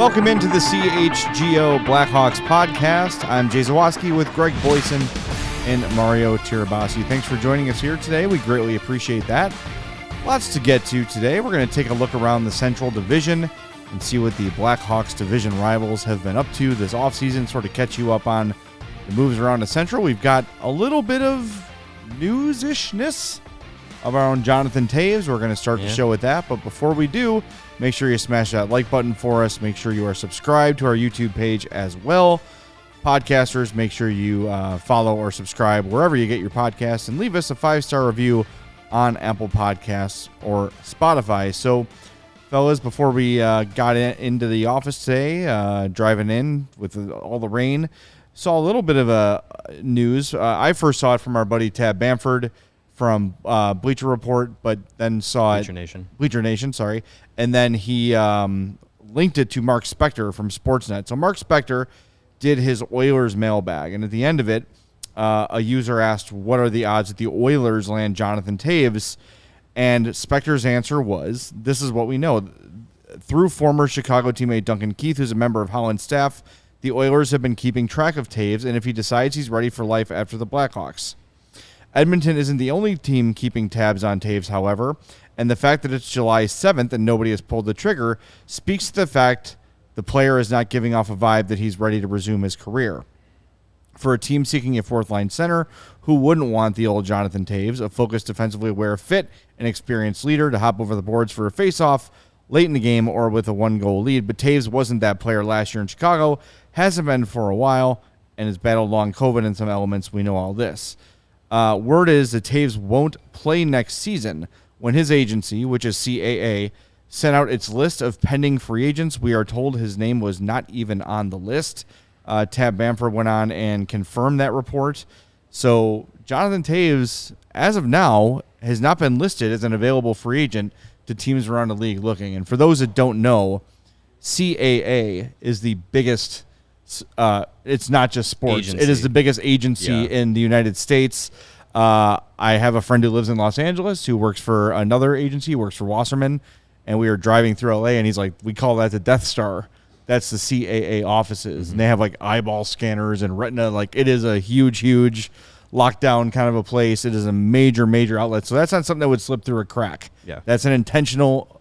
Welcome into the CHGO Blackhawks Podcast. I'm Jay Zawaski with Greg Boysen and Mario Tirabassi. Thanks for joining us here today. We greatly appreciate that. Lots to get to today. We're going to take a look around the Central Division and see what the Blackhawks division rivals have been up to this offseason, sort of catch you up on the moves around the Central. We've got a little bit of news-ishness of our own Jonathan Toews. We're going to start the show with that. But before we do, make sure you smash that like button for us. Make sure you are subscribed to our YouTube page as well. Podcasters, make sure you follow or subscribe wherever you get your podcasts and leave us a 5-star review on Apple Podcasts or Spotify. So, fellas, before we got into the office today, driving in with all the rain, saw a little bit of news. I first saw it from our buddy Tab Bamford from Bleacher Report, but then saw Bleacher Nation, sorry. And then he linked it to Mark Spector from Sportsnet. So Mark Spector did his Oilers mailbag, and at the end of it, a user asked, what are the odds that the Oilers land Jonathan Toews? And Spector's answer was, this is what we know. Through former Chicago teammate Duncan Keith, who's a member of Holland's staff, the Oilers have been keeping track of Toews, and if he decides he's ready for life after the Blackhawks. Edmonton isn't the only team keeping tabs on Toews, however, and the fact that it's July 7th and nobody has pulled the trigger speaks to the fact the player is not giving off a vibe that he's ready to resume his career. For a team seeking a fourth-line center, who wouldn't want the old Jonathan Toews, a focused, defensively aware, fit, and experienced leader, to hop over the boards for a face-off late in the game or with a one-goal lead? But Toews wasn't that player last year in Chicago, hasn't been for a while, and has battled long COVID in some elements. We know all this. Word is that Toews won't play next season. When his agency, which is CAA, sent out its list of pending free agents, we are told his name was not even on the list. Tab Bamford went on and confirmed that report. So Jonathan Toews, as of now, has not been listed as an available free agent to teams around the league looking. And for those that don't know, CAA is the biggest, it's not just sports. Agency. It is the biggest agency in the United States. I have a friend who lives in Los Angeles who works for another agency, he works for Wasserman, and we were driving through LA, and he's like, we call that the Death Star. That's the CAA offices, and they have like eyeball scanners and retina. Like, it is a huge, huge lockdown kind of a place. It is a major, major outlet. So that's not something that would slip through a crack. Yeah, that's an intentional.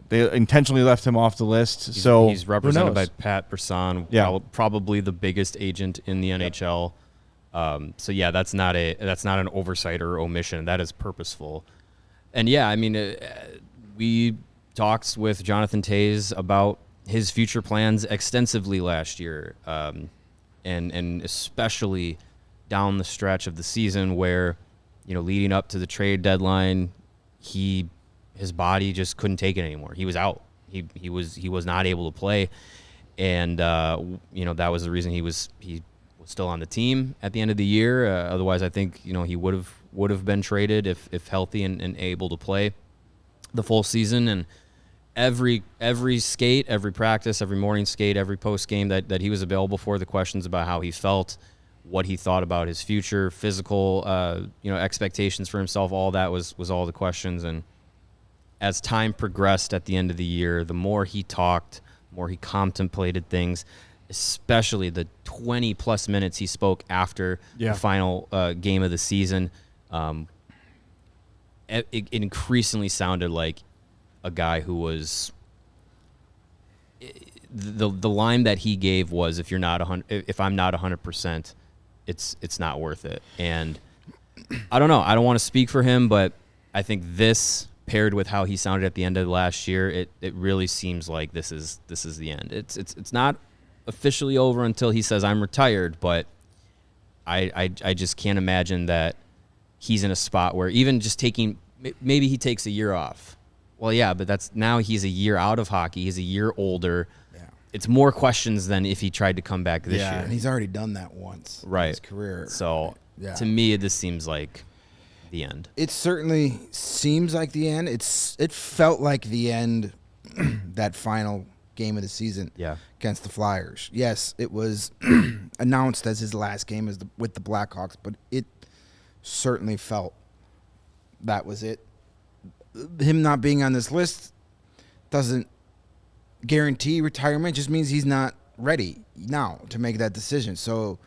They intentionally left him off the list. He's represented by Pat Brisson, probably the biggest agent in the NHL. That's not an oversight or omission. That is purposeful. And we talked with Jonathan Toews about his future plans extensively last year, and especially down the stretch of the season where, leading up to the trade deadline, his body just couldn't take it anymore. He was out. He was not able to play, and that was the reason he was still on the team at the end of the year. Otherwise, I think he would have been traded if healthy and able to play the full season. And every skate, every practice, every morning skate, every post game that he was available for, the questions about how he felt, what he thought about his future, physical expectations for himself, all that was all the questions. And as time progressed at the end of the year, the more he talked, the more he contemplated things, especially the 20-plus minutes he spoke after the final game of the season. It increasingly sounded like a guy who was the line that he gave was, if I'm not 100%, it's not worth it. And I don't know. I don't want to speak for him, but I think this, paired with how he sounded at the end of last year, it really seems like this is the end. It's not officially over until he says I'm retired, but I just can't imagine that he's in a spot where even just maybe he takes a year off. Well, yeah, but now he's a year out of hockey. He's a year older. Yeah. It's more questions than if he tried to come back this year. Yeah, and he's already done that once in his career. So to me, this seems like the end. It certainly seems like the end. It felt like the end, that final game of the season against the Flyers. Yes, it was announced as his last game with the Blackhawks, but it certainly felt that was it. Him not being on this list doesn't guarantee retirement just means he's not ready now to make that decision. So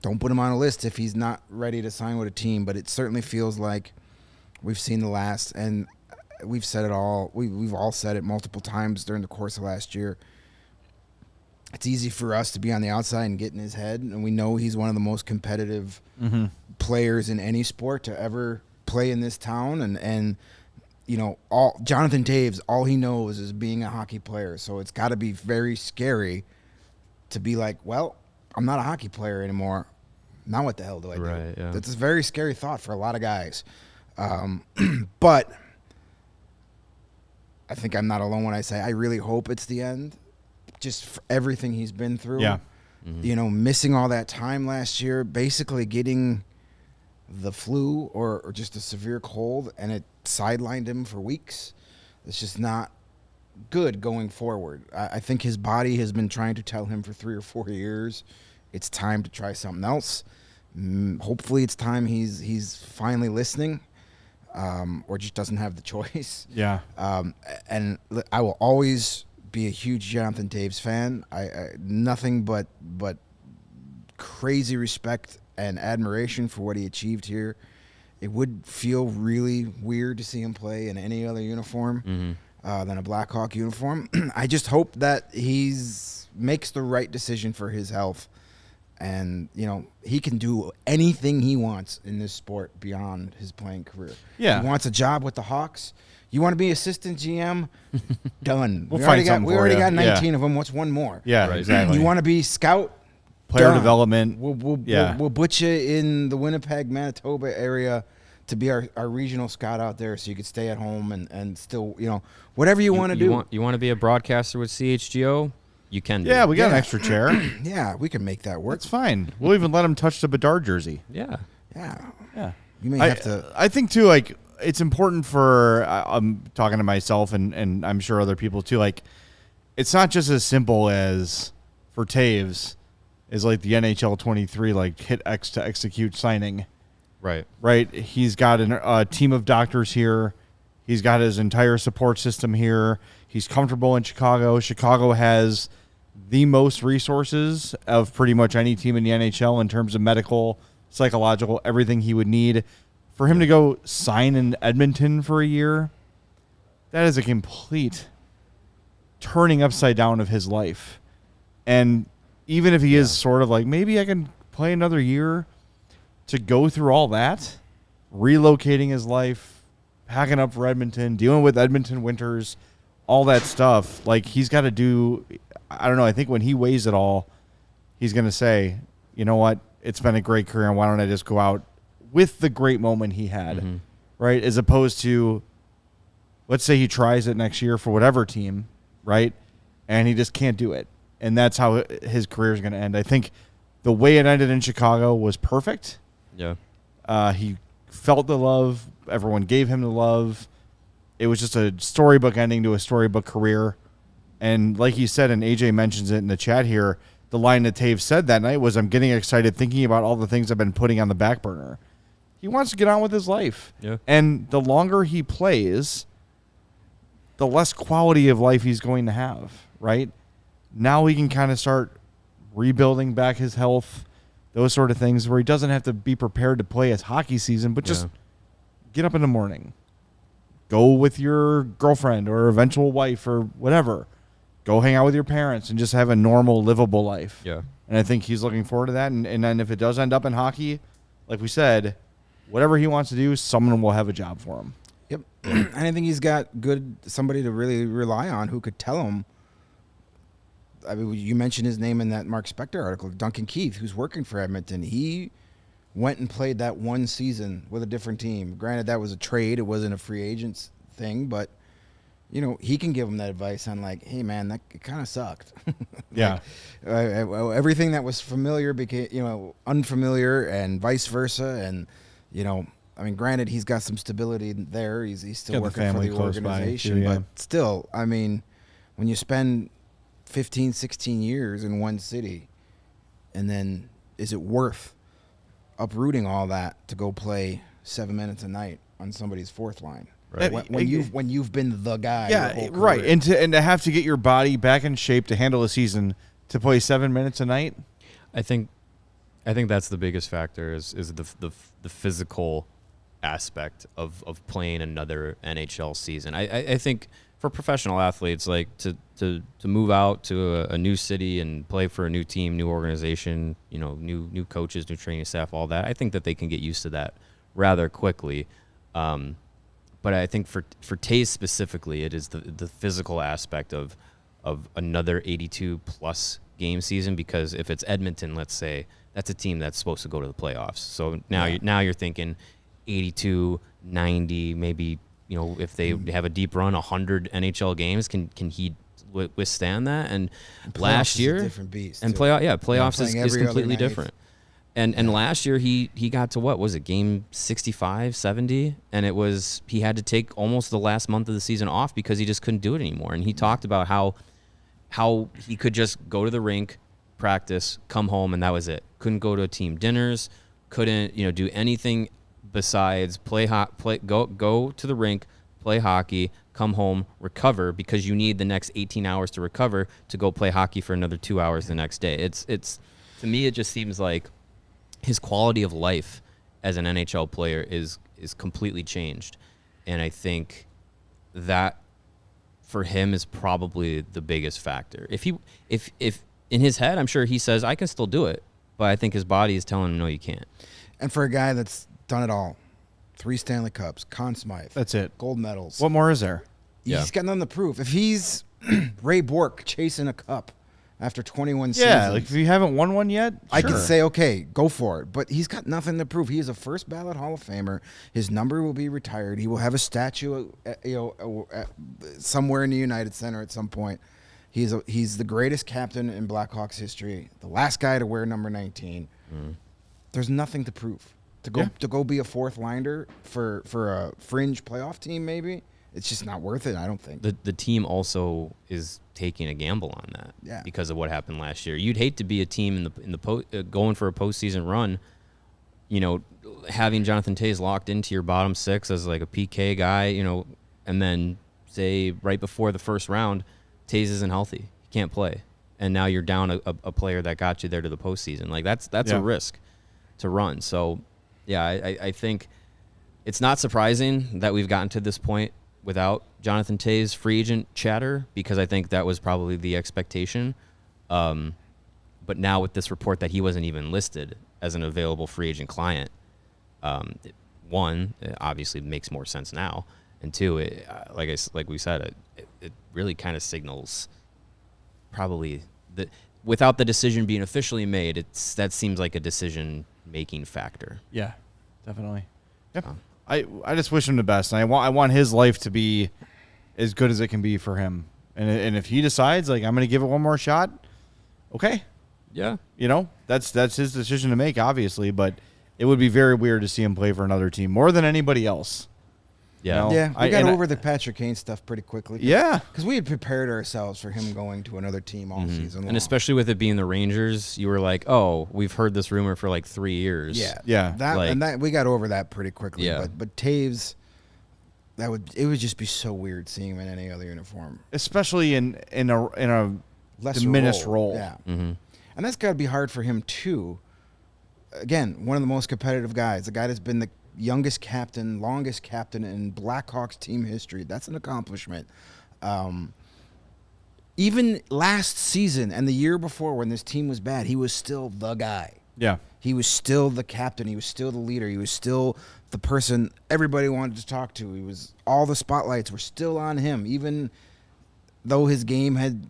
don't put him on a list if he's not ready to sign with a team. But it certainly feels like we've seen the last, and we've said it all. We've all said it multiple times during the course of last year. It's easy for us to be on the outside and get in his head, and we know he's one of the most competitive players in any sport to ever play in this town. And you know, Jonathan Toews, all he knows is being a hockey player. So it's got to be very scary to be like, well, I'm not a hockey player anymore. Now what the hell do I do? Right, yeah. That's a very scary thought for a lot of guys. But I think I'm not alone when I say I really hope it's the end. Just for everything he's been through. Yeah. You know, missing all that time last year, basically getting the flu or just a severe cold, and it sidelined him for weeks. It's just not good going forward. I think his body has been trying to tell him for 3 or 4 years it's time to try something else. Hopefully it's time he's finally listening, or just doesn't have the choice. Yeah. And I will always be a huge Jonathan Toews fan. I nothing but crazy respect and admiration for what he achieved here. It would feel really weird to see him play in any other uniform than a Blackhawk uniform. I just hope that makes the right decision for his health. And, you know, he can do anything he wants in this sport beyond his playing career. Yeah. He wants a job with the Hawks. You want to be assistant GM? Done. We already got 19 of them. What's one more? Yeah, Right. exactly. You want to be scout? Player Done. development. We'll put you in the Winnipeg, Manitoba area to be our regional scout out there, so you could stay at home and still, you know, whatever you want to do. You want to be a broadcaster with CHGO? You can do. Yeah, we got an extra chair. Yeah, we can make that work. That's fine. We'll even let him touch the Bedard jersey. Yeah. Yeah. You may have to. I think, too, like, it's important for, I'm talking to myself and I'm sure other people, too, like, it's not just as simple as, for Toews, is like the NHL 23, like, hit X to execute signing. Right. Right? He's got a team of doctors here. He's got his entire support system here. He's comfortable in Chicago. Chicago has the most resources of pretty much any team in the NHL in terms of medical, psychological, everything he would need. For him to go sign in Edmonton for a year, that is a complete turning upside down of his life. And even if he is sort of like, maybe I can play another year, to go through all that, relocating his life, packing up for Edmonton, dealing with Edmonton winters, all that stuff, like, he's got to do, I don't know, I think when he weighs it all, he's going to say, you know what, it's been a great career, and why don't I just go out with the great moment he had, right? As opposed to, let's say he tries it next year for whatever team, right? And he just can't do it. And that's how his career is going to end. I think the way it ended in Chicago was perfect. Yeah. He felt the love. Everyone gave him the love. It was just a storybook ending to a storybook career. And like you said, and AJ mentions it in the chat here, the line that Toews said that night was, I'm getting excited thinking about all the things I've been putting on the back burner. He wants to get on with his life. Yeah. And the longer he plays, the less quality of life he's going to have, right? Now he can kind of start rebuilding back his health, those sort of things, where he doesn't have to be prepared to play his hockey season, but just get up in the morning, go with your girlfriend or eventual wife or whatever, go hang out with your parents and just have a normal, livable life. Yeah. And I think he's looking forward to that. And then if it does end up in hockey, like we said, whatever he wants to do, someone will have a job for him. Yep. And I think he's got somebody to really rely on who could tell him. I mean, you mentioned his name in that Mark Spector article, Duncan Keith, who's working for Edmonton. He went and played that one season with a different team. Granted, that was a trade. It wasn't a free agents thing, but, you know, he can give him that advice on, like, hey, man, that kind of sucked. Yeah. Everything that was familiar became, you know, unfamiliar, and vice versa. And, you know, I mean, granted, he's got some stability there. He's still working for the organization. But still, I mean, when you spend 15, 16 years in one city, and then is it worth uprooting all that to go play 7 minutes a night on somebody's fourth line? Right. When you've been the guy. Yeah, right. And to have to get your body back in shape to handle a season, to play 7 minutes a night. I think that's the biggest factor is the physical aspect of playing another NHL season. I think for professional athletes, like to move out to a new city and play for a new team, new organization, new coaches, new training staff, all that, I think that they can get used to that rather quickly. But I think for Toews specifically, it is the physical aspect of another 82 plus game season, because if it's Edmonton, let's say, that's a team that's supposed to go to the playoffs. So now you're thinking 82, 90, maybe, if they have a deep run, 100 NHL games, can he withstand that? And last year, is a different beast, and playoffs is completely different. And last year he got to, what was it, game 65, 70, and he had to take almost the last month of the season off because he just couldn't do it anymore. And he talked about how he could just go to the rink, practice, come home, and that was it. Couldn't go to team dinners, couldn't do anything besides go to the rink, play hockey, come home, recover, because you need the next 18 hours to recover to go play hockey for another 2 hours the next day. It's to me, it just seems like his quality of life as an NHL player is completely changed, and I think that for him is probably the biggest factor. If in his head, I'm sure he says, I can still do it, but I think his body is telling him, no, you can't. And for a guy that's done it all, 3 Stanley Cups, Conn Smythe. That's it. Gold medals. What more is there? He's got nothing to prove. If he's Ray Bourque chasing a cup after 21 seasons. Yeah, like if you haven't won one yet, I could say, okay, go for it. But he's got nothing to prove. He is a first ballot Hall of Famer. His number will be retired. He will have a statue somewhere in the United Center at some point. He's the greatest captain in Blackhawks history, the last guy to wear number 19. There's nothing to prove. To go be a fourth liner for a fringe playoff team, maybe it's just not worth it. I don't think the team also is taking a gamble on that because of what happened last year. You'd hate to be a team in the going for a postseason run, having Jonathan Toews locked into your bottom 6 as like a PK guy, and then say right before the first round, Toews isn't healthy, he can't play, and now you're down a player that got you there to the postseason. Like that's a risk to run. So. Yeah, I think it's not surprising that we've gotten to this point without Jonathan Toews' free agent chatter, because I think that was probably the expectation. But now with this report that he wasn't even listed as an available free agent client, one, it obviously makes more sense now, and two, like we said, it really kind of signals probably that without the decision being officially made, that seems like a decision-making factor. Yeah, definitely. Yep. I just wish him the best. And I want his life to be as good as it can be for him. And if he decides, like, I'm going to give it one more shot, okay. Yeah. That's his decision to make, obviously. But it would be very weird to see him play for another team more than anybody else. Yeah. We got over the Patrick Kane stuff pretty quickly. Yeah. Because we had prepared ourselves for him going to another team all season long. And especially with it being the Rangers, you were like, oh, we've heard this rumor for like 3 years. Yeah. That we got over that pretty quickly. Yeah. But Toews, it would just be so weird seeing him in any other uniform. Especially in a lesser diminished role. Yeah. Mm-hmm. And that's got to be hard for him too. Again, one of the most competitive guys, the guy that's been the longest captain in Blackhawks team history. That's an accomplishment. Even last season and the year before when this team was bad, he was still the guy. Yeah. He was still the captain. He was still the leader. He was still the person everybody wanted to talk to. All the spotlights were still on him, even though his game had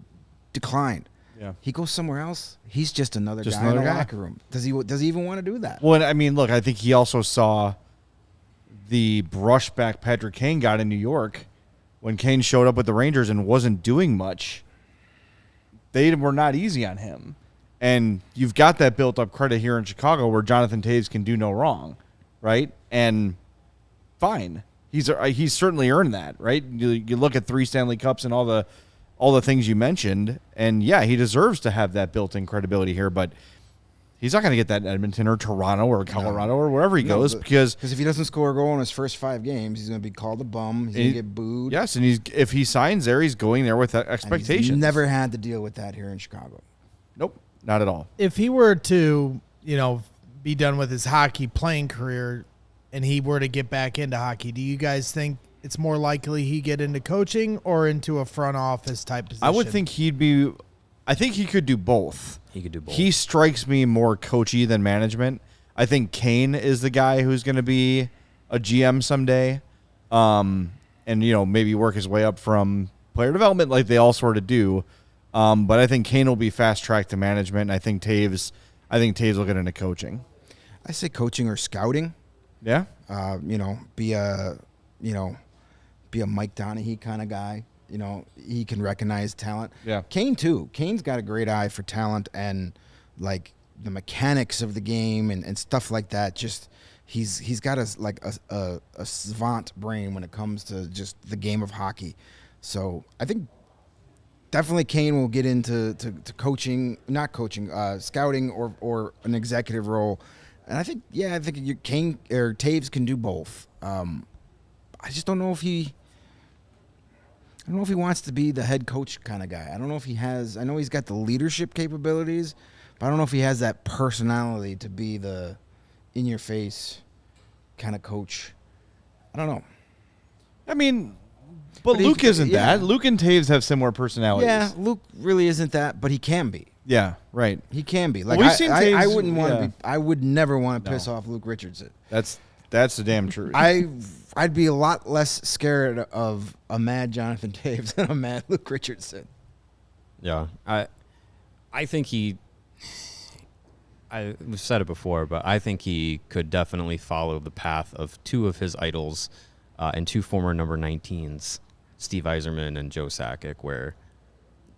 declined. Yeah. He goes somewhere else, he's just another guy in the locker room. Does he even want to do that? Well, I mean, look, I think he also saw the brushback Patrick Kane got in New York when Kane showed up with the Rangers and wasn't doing much. They were not easy on him. And you've got that built-up credit here in Chicago where Jonathan Toews can do no wrong, right? And fine. He's certainly earned that, right? You look at 3 Stanley Cups and all the things you mentioned, and yeah, he deserves to have that built-in credibility here, but He's not going to get that in Edmonton or Toronto or Colorado or wherever he goes because if he doesn't score a goal in his first 5 games, he's going to be called a bum. He's going to get booed. Yes, and if he signs there, he's going there with expectations. He's never had to deal with that here in Chicago. Nope, not at all. If he were to, be done with his hockey playing career and he were to get back into hockey, do you guys think it's more likely he get into coaching or into a front office type position? I would think I think he could do both. He could do both. He strikes me more coachy than management. I think Kane is the guy who's going to be a GM someday, and maybe work his way up from player development like they all sort of do. But I think Kane will be fast tracked to management. And I think Toews will get into coaching. I say coaching or scouting. Yeah. Be a Mike Donaghy kind of guy. He can recognize talent. Yeah. Kane too. Kane's got a great eye for talent and like the mechanics of the game and stuff like that. Just he's got a savant brain when it comes to just the game of hockey. So I think definitely Kane will get into coaching, not coaching, scouting or an executive role. And I think Kane or Toews can do both. I just don't know if he wants to be the head coach kind of guy. I don't know if he has. I know he's got the leadership capabilities, but I don't know if he has that personality to be the in-your-face kind of coach. I don't know. I mean, but Luke isn't that. Luke and Toews have similar personalities. Yeah, Luke really isn't that, but he can be. Yeah, right. He can be. Like we've seen Toews, I wouldn't want to be. I would never want to piss off Luke Richardson. That's the damn truth. I'd be a lot less scared of a mad Jonathan Toews than a mad Luke Richardson. Yeah, I think we've said it before, but I think he could definitely follow the path of 2 of his idols and 2 former number 19s, Steve Yzerman and Joe Sakic, where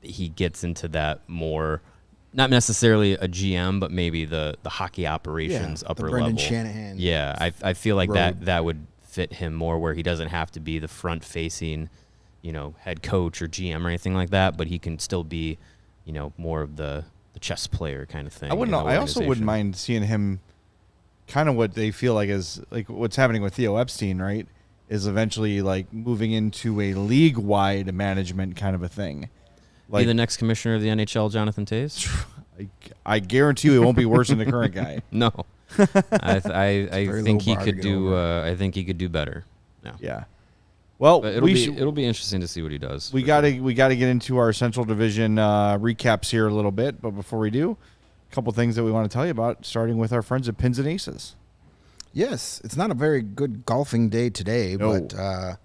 he gets into that more, not necessarily a GM, but maybe the hockey operations upper the Brendan level. Shanahan. Yeah, I feel like that would fit him more, where he doesn't have to be the front-facing, head coach or GM or anything like that, but he can still be, more of the chess player kind of thing. I also wouldn't mind seeing him kind of what they feel like is like what's happening with Theo Epstein, right? Is eventually like moving into a league-wide management kind of a thing. Be the next commissioner of the NHL, Jonathan Toews? I guarantee you it won't be worse than the current guy. No. I think he could do. I think he could do better. Yeah. Well, but it'll be interesting to see what he does. We gotta get into our Central Division recaps here a little bit, but before we do, a couple things that we want to tell you about, starting with our friends at Pins and Aces. Yes, it's not a very good golfing day today, No. but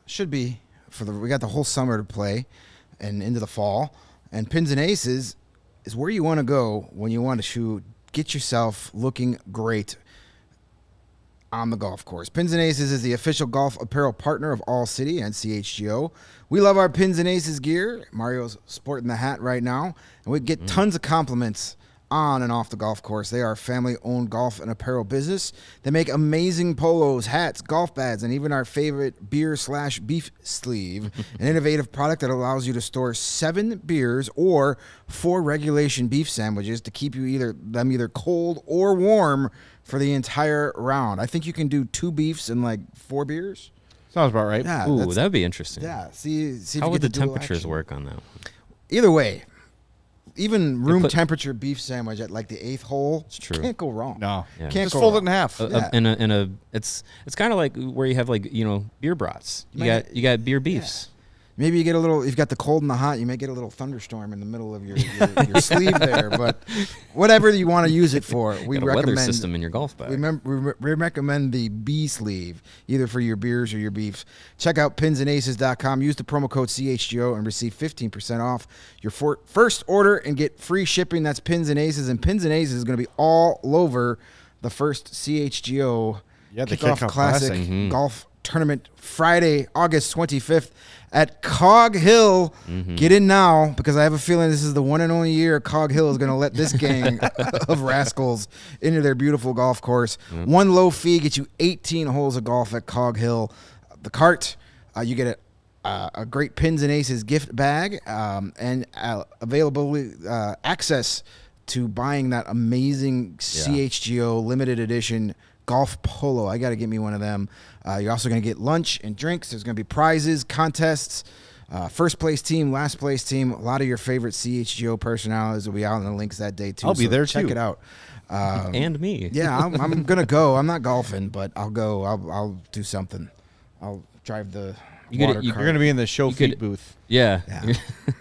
should be we got the whole summer to play and into the fall. And Pins and Aces is where you want to go when you want to get yourself looking great on the golf course. Pins and Aces is the official golf apparel partner of ALLCITY and CHGO. We love our Pins and Aces gear. Mario's sporting the hat right now, and we get tons of compliments on and off the golf course. They are a family-owned golf and apparel business. They make amazing polos, hats, golf bags, and even our favorite beer/beef sleeve, an innovative product that allows you to store 7 beers or 4 regulation beef sandwiches to keep you either cold or warm for the entire round. I think you can do 2 beefs and like 4 beers. Sounds about right. Yeah, ooh, that'd be interesting. Yeah. See how would the temperatures work on that? Either way. Even room temperature beef sandwich at like the 8th hole, it's true. Can't go wrong. No, yeah. Just fold it in half. It's kind of like where you have like beer brats. You got beer beefs. Yeah. Maybe you get a little. You've got the cold and the hot. You may get a little thunderstorm in the middle of your sleeve there. But whatever you want to use it for, we recommend weather system in your golf bag. We recommend the B sleeve, either for your beers or your beefs. Check out pinsandaces.com. Use the promo code CHGO and receive 15% off your first order and get free shipping. That's Pins and Aces, and Pins and Aces is going to be all over the first CHGO Kickoff Classic golf tournament Friday, August 25th. At Cog Hill. Get in now, because I have a feeling this is the one and only year Cog Hill is going to let this gang of rascals into their beautiful golf course. One low fee gets you 18 holes of golf at Cog Hill. The cart, you get a great Pins and Aces gift bag and available access to buying that amazing CHGO limited edition golf polo. I got to get me one of them. You're also going to get lunch and drinks. There's going to be prizes, contests, first place team, last place team. A lot of your favorite CHGO personalities will be out in the links that day too. I'll be there too. Check it out. And me. Yeah, I'm going to go. I'm not golfing, but I'll go. I'll do something. I'll drive the water cart. You're going to be in the show feed booth. Yeah.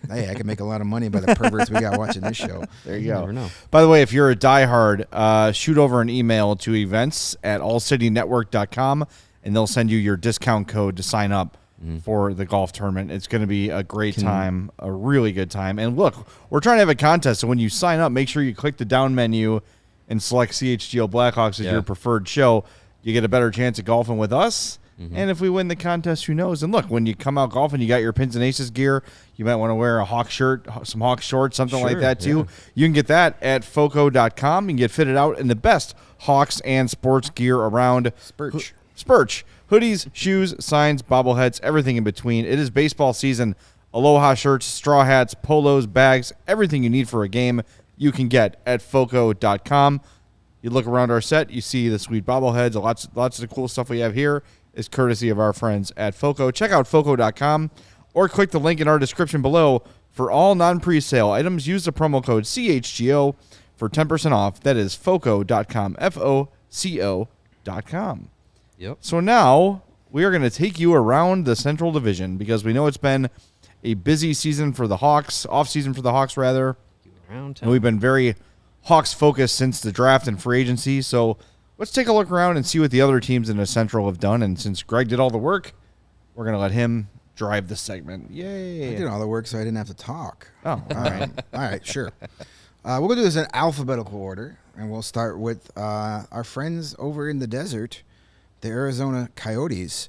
Hey, I can make a lot of money by the perverts we got watching this show. There you go. Never know. By the way, if you're a diehard, shoot over an email to events@allcitynetwork.com, and they'll send you your discount code to sign up for the golf tournament. It's going to be a great time, a really good time. And look, we're trying to have a contest, so when you sign up, make sure you click the down menu and select CHGO Blackhawks as your preferred show. You get a better chance at golfing with us. And if we win the contest, who knows? And look, when you come out golfing, you got your Pins and Aces gear. You might want to wear a Hawk shirt, some Hawk shorts, something like that too. Yeah. You can get that at foco.com. You can get fitted out in the best Hawks and sports gear around. Spurch. Hoodies, shoes, signs, bobbleheads, everything in between. It is baseball season. Aloha shirts, straw hats, polos, bags, everything you need for a game you can get at foco.com. You look around our set, you see the sweet bobbleheads, lots of the cool stuff we have here is courtesy of our friends at Foco. Check out foco.com or click the link in our description below for all non-presale items. Use the promo code CHGO for 10% off. That is foco.com, FOCO.com. Yep. So now we are going to take you around the Central Division because we know it's been a busy season for the Hawks, off-season for the Hawks, rather. And we've been very Hawks-focused since the draft and free agency, so let's take a look around and see what the other teams in the Central have done. And since Greg did all the work, we're going to let him drive the segment. Yay. I did all the work so I didn't have to talk. Oh, all right. All right, sure. We're going to do this in alphabetical order, and we'll start with our friends over in the desert, the Arizona Coyotes.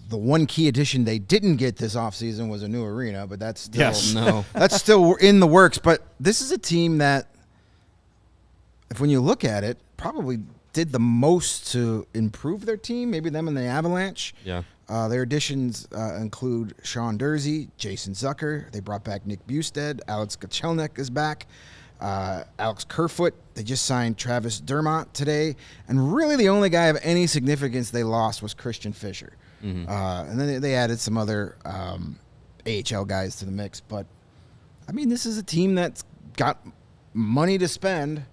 The one key addition they didn't get this offseason was a new arena, but that's still, that's still in the works. But this is a team that, when you look at it, probably did the most to improve their team, maybe them and the Avalanche. Yeah. Their additions include Sean Durzi, Jason Zucker. They brought back Nick Bustad. Alex Kochelnik is back. Alex Kerfoot. They just signed Travis Dermott today. And really the only guy of any significance they lost was Christian Fisher. And then they added some other AHL guys to the mix. But, I mean, this is a team that's got money to spend.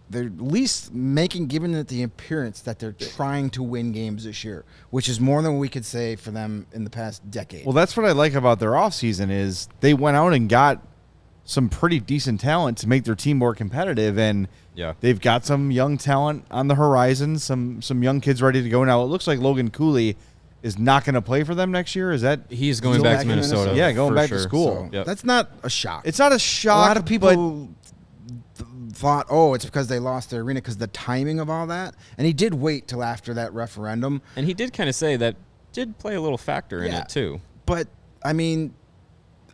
They're at least giving it the appearance that they're trying to win games this year, which is more than we could say for them in the past decade. Well, that's what I like about their offseason is they went out and got some pretty decent talent to make their team more competitive, and they've got some young talent on the horizon, some young kids ready to go. Now, it looks like Logan Cooley is not going to play for them next year. Is that he's going back to Minnesota? Yeah, going back to school. So that's not a shock. It's not a shock. A lot of people thought, it's because they lost their arena because the timing of all that. And he did wait till after that referendum. And he did kind of say that did play a little factor in it too. But, I mean,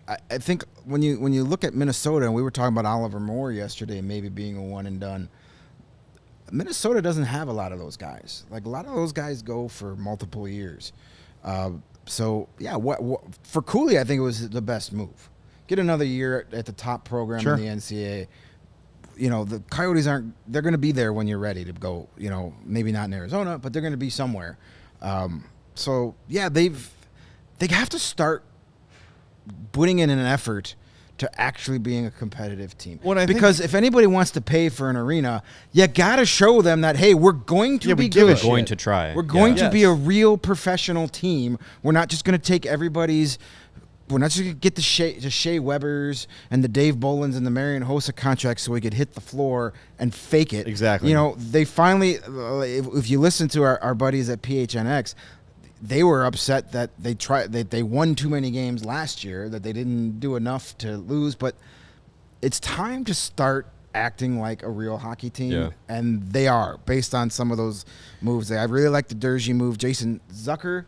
I think when you look at Minnesota, and we were talking about Oliver Moore yesterday maybe being a one and done, Minnesota doesn't have a lot of those guys. Like, a lot of those guys go for multiple years. So, for Cooley, I think it was the best move. Get another year at the top program in the NCAA. You know, the Coyotes they're going to be there when you're ready to go, you know, maybe not in Arizona, but they're going to be somewhere. So, they have to start putting in an effort to actually being a competitive team. Because if anybody wants to pay for an arena, you got to show them that, hey, we're going to be good. We're going to try. We're going to be a real professional team. We're not just going to take we're not just going to get the Shea Webbers and the Dave Bolins and the Marian Hossa contracts so we could hit the floor and fake it. Exactly. You know, they finally, if you listen to our buddies at PHNX, they were upset that they won too many games last year, that they didn't do enough to lose. But it's time to start acting like a real hockey team, and they are, based on some of those moves. I really like the Durzi move. Jason Zucker.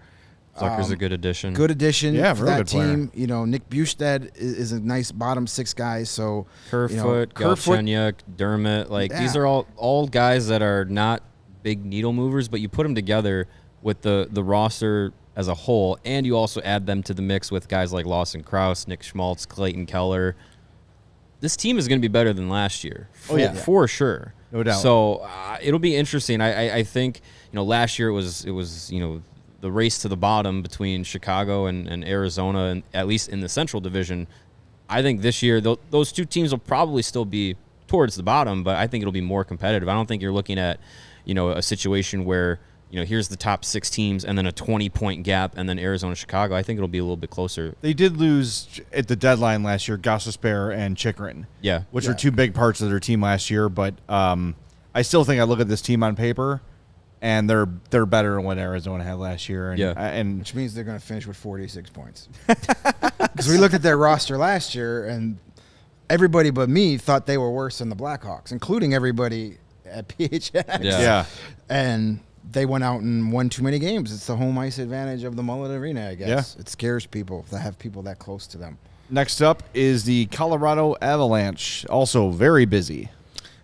Zucker's a good addition. Good addition for that team. Player. You know, Nick Bustad is a nice bottom six guy. So Kerfoot, Galchenyuk, Dermott, these are all guys that are not big needle movers, but you put them together with the roster as a whole, and you also add them to the mix with guys like Lawson Krause, Nick Schmaltz, Clayton Keller. this team is going to be better than last year. For sure. No doubt. So it'll be interesting. I think, last year it was the race to the bottom between Chicago and Arizona, and at least in the Central Division. I think this year those two teams will probably still be towards the bottom, but I think it'll be more competitive. I don't think you're looking at, a situation where, here's the top 6 teams and then a 20-point gap and then Arizona, Chicago. I think it'll be a little bit closer. They did lose at the deadline last year, Gostisbehere and Chychrun. Yeah. Which are two big parts of their team last year, but I still think I look at this team on paper and they're better than what Arizona had last year. And which means they're going to finish with 46 points. Because we looked at their roster last year, and everybody but me thought they were worse than the Blackhawks, including everybody at PHX. Yeah. And they went out and won too many games. It's the home ice advantage of the Mullet Arena, I guess. Yeah. It scares people to have people that close to them. Next up is the Colorado Avalanche, also very busy.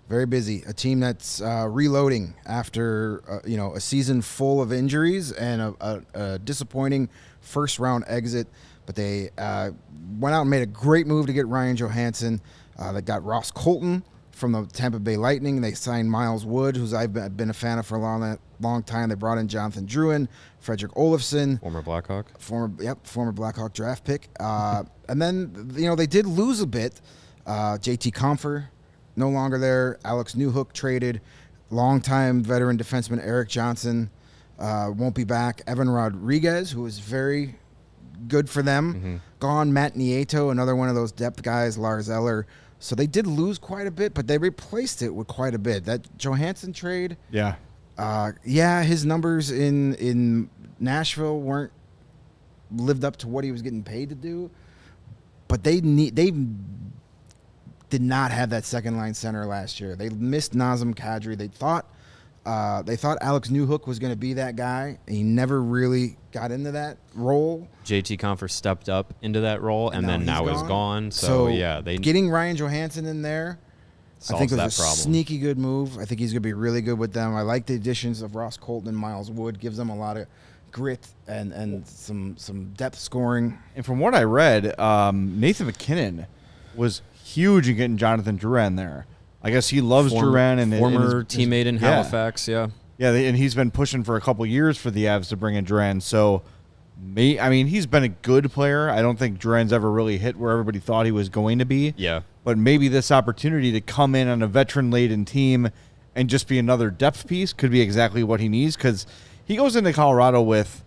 Very busy. A team that's reloading after a season full of injuries and a disappointing first-round exit. But they went out and made a great move to get Ryan Johansson. They got Ross Colton from the Tampa Bay Lightning. They signed Miles Wood, who's I've been a fan of for a long time. They brought in Jonathan Drouin, Frederick Olofsson. Former Blackhawk. Former Blackhawk draft pick. And then, they did lose a bit. JT Compher, no longer there. Alex Newhook traded. Longtime veteran defenseman Eric Johnson won't be back. Evan Rodriguez, who was very good for them, gone. Matt Nieto, another one of those depth guys. Lars Eller. So they did lose quite a bit, but they replaced it with quite a bit. That Johansson trade, his numbers in Nashville weren't lived up to what he was getting paid to do. But they did not have that second line center last year. They missed Nazem Kadri. They thought Alex Newhook was going to be that guy. He never really got into that role. JT Compher stepped up into that role, and then now is gone. So getting Ryan Johansson in there, I think, was a sneaky good move. I think he's going to be really good with them. I like the additions of Ross Colton and Miles Wood. Gives them a lot of grit and some depth scoring. And from what I read, Nathan McKinnon was huge in getting Jonathan Drouin there. I guess he loves Drouin and former teammate in Halifax. Yeah, and he's been pushing for a couple years for the Avs to bring in Drouin. So, he's been a good player. I don't think Drouin's ever really hit where everybody thought he was going to be. Yeah, but maybe this opportunity to come in on a veteran-laden team and just be another depth piece could be exactly what he needs, because he goes into Colorado with,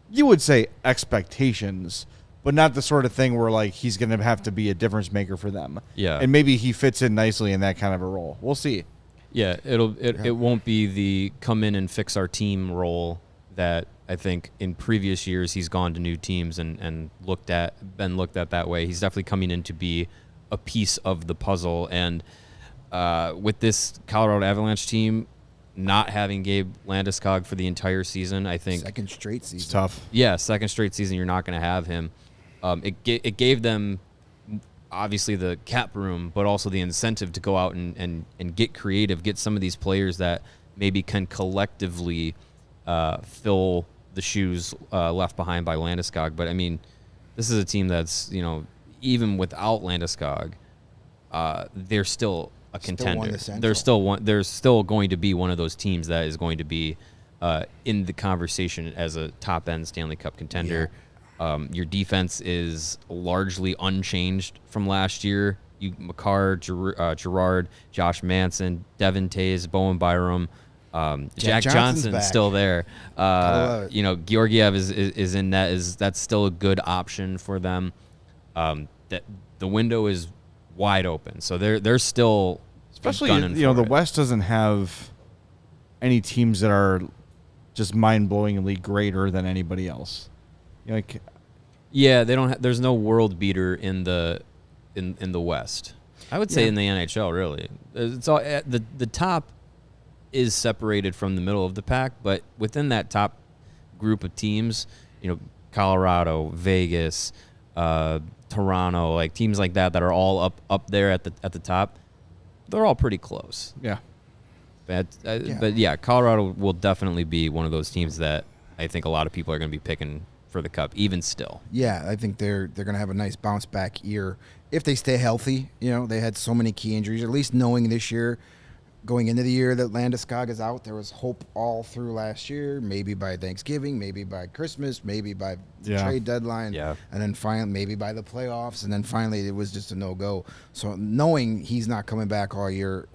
you would say, expectations, but not the sort of thing where he's going to have to be a difference maker for them. Yeah. And maybe he fits in nicely in that kind of a role. We'll see. Yeah, it won't be the come in and fix our team role that I think in previous years he's gone to new teams and been looked at that way. He's definitely coming in to be a piece of the puzzle. And with this Colorado Avalanche team not having Gabe Landeskog for the entire season, I think second straight season. It's tough. Yeah, second straight season you're not going to have him. It gave them obviously the cap room, but also the incentive to go out and get creative, get some of these players that maybe can collectively fill the shoes left behind by Landeskog. But this is a team that's, even without Landeskog, they're still a contender. They're still going to be one of those teams that is going to be in the conversation as a top end Stanley Cup contender. Yeah. Your defense is largely unchanged from last year. Makar, Girard, Josh Manson, Devin Tays, Bowen Byram, Jack Johnson's still there. Georgiev is in net. That's still a good option for them. That the window is wide open, so they're still especially the West doesn't have any teams that are just mind-blowingly greater than anybody else. They don't. There's no world beater in the West. I would say in the NHL, really. It's all the top is separated from the middle of the pack, but within that top group of teams, Colorado, Vegas, Toronto, teams like that are all up there at the top. They're all pretty close. Yeah. But Colorado will definitely be one of those teams that I think a lot of people are going to be picking for the Cup, even still. Yeah, I think they're going to have a nice bounce back year if they stay healthy. You know, they had so many key injuries. At least knowing this year, going into the year that Landeskog is out, there was hope all through last year. Maybe by Thanksgiving, maybe by Christmas, maybe by the trade deadline, and then finally maybe by the playoffs, and then finally it was just a no-go. So knowing he's not coming back all year,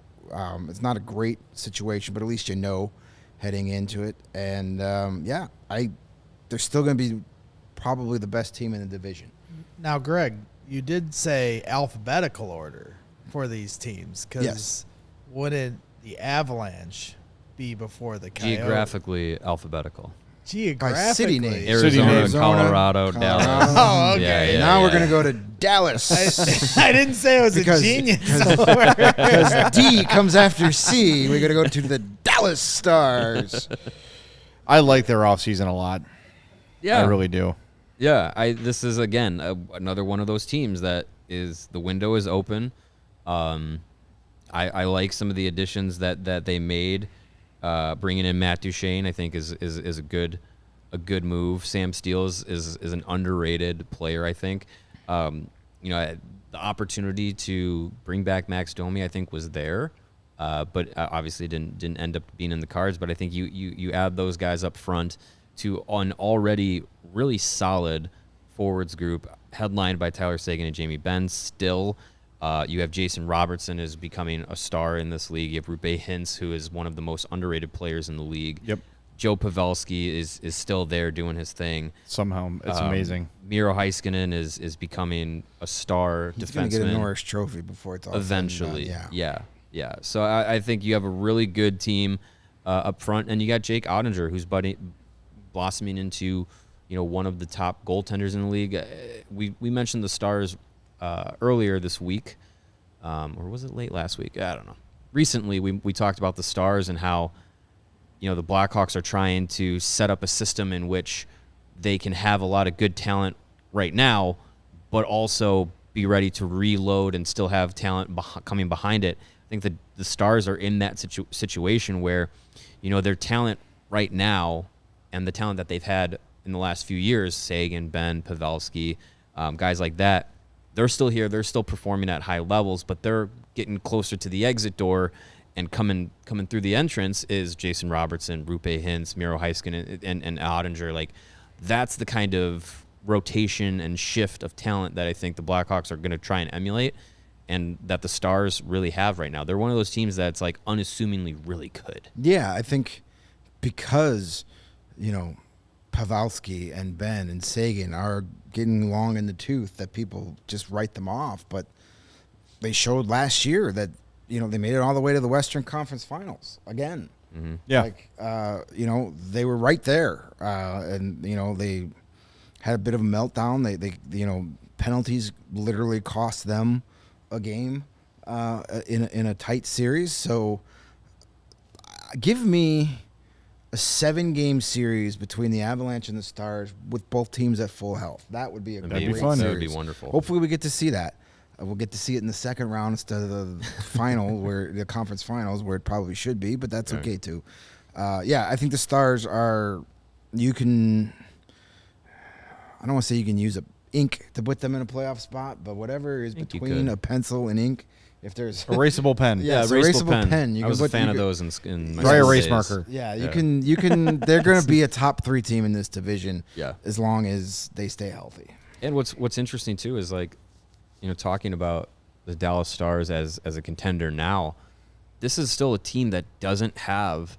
it's not a great situation, but at least you know heading into it. And they're still going to be probably the best team in the division. Now, Greg, you did say alphabetical order for these teams because wouldn't the Avalanche be before the Coyotes? Geographically alphabetical. By city name. Arizona, Colorado, Dallas. Oh, okay. Now we're going to go to Dallas. I didn't say I was a genius. Because D comes after C. We're going to go to the Dallas Stars. I like their offseason a lot. Yeah. I really do. Yeah. This is, again, another one of those teams that is the window is open. I like some of the additions that they made. Bringing in Matt Duchene, I think, is a good move. Sam Steele is an underrated player, I think. The opportunity to bring back Max Domi, I think, was there, but obviously didn't end up being in the cards. But I think you add those guys up front to an already really solid forwards group headlined by Tyler Seguin and Jamie Benn. Still, you have Jason Robertson is becoming a star in this league. You have Rupe Hintz, who is one of the most underrated players in the league. Yep. Joe Pavelski is still there doing his thing. Somehow, it's amazing. Miro Heiskanen is becoming a star defenseman. He's going to get a Norris Trophy before it's all eventually. done. Yeah. So I think you have a really good team up front, and you got Jake Ottinger, who's blossoming into one of the top goaltenders in the league. We mentioned the Stars earlier this week, or was it late last week? I don't know. Recently, we talked about the Stars and how the Blackhawks are trying to set up a system in which they can have a lot of good talent right now, but also be ready to reload and still have talent coming behind it. I think the Stars are in that situation where their talent right now and the talent that they've had in the last few years, Seguin, Ben, Pavelski, guys like that, they're still here. They're still performing at high levels, but they're getting closer to the exit door, and coming through the entrance is Jason Robertson, Rupe Hintz, Miro Heiskanen, and Ottinger. Like, that's the kind of rotation and shift of talent that I think the Blackhawks are going to try and emulate, and that the Stars really have right now. They're one of those teams that's like unassumingly really good. Yeah, I think because Pavelski and Ben and Seguin are getting long in the tooth that people just write them off, but they showed last year that they made it all the way to the Western Conference Finals again. Mm-hmm. Yeah, they were right there, and they had a bit of a meltdown. They penalties literally cost them a game in a tight series. So give me a 7-game series between the Avalanche and the Stars with both teams at full health. That would be a great series. That would be wonderful. Hopefully we get to see that. We'll get to see it in the second round instead of the final, where the conference finals, where it probably should be, but that's okay too. I think the Stars are. I don't want to say you can use ink to put them in a playoff spot, but whatever is between a pencil and ink. If there's erasable pen, erasable pen. I was a fan of those in my dry erase days. marker. Yeah, you can. They're going to be a top 3 team in this division. Yeah, as long as they stay healthy. And what's interesting too is talking about the Dallas Stars as a contender now. This is still a team that doesn't have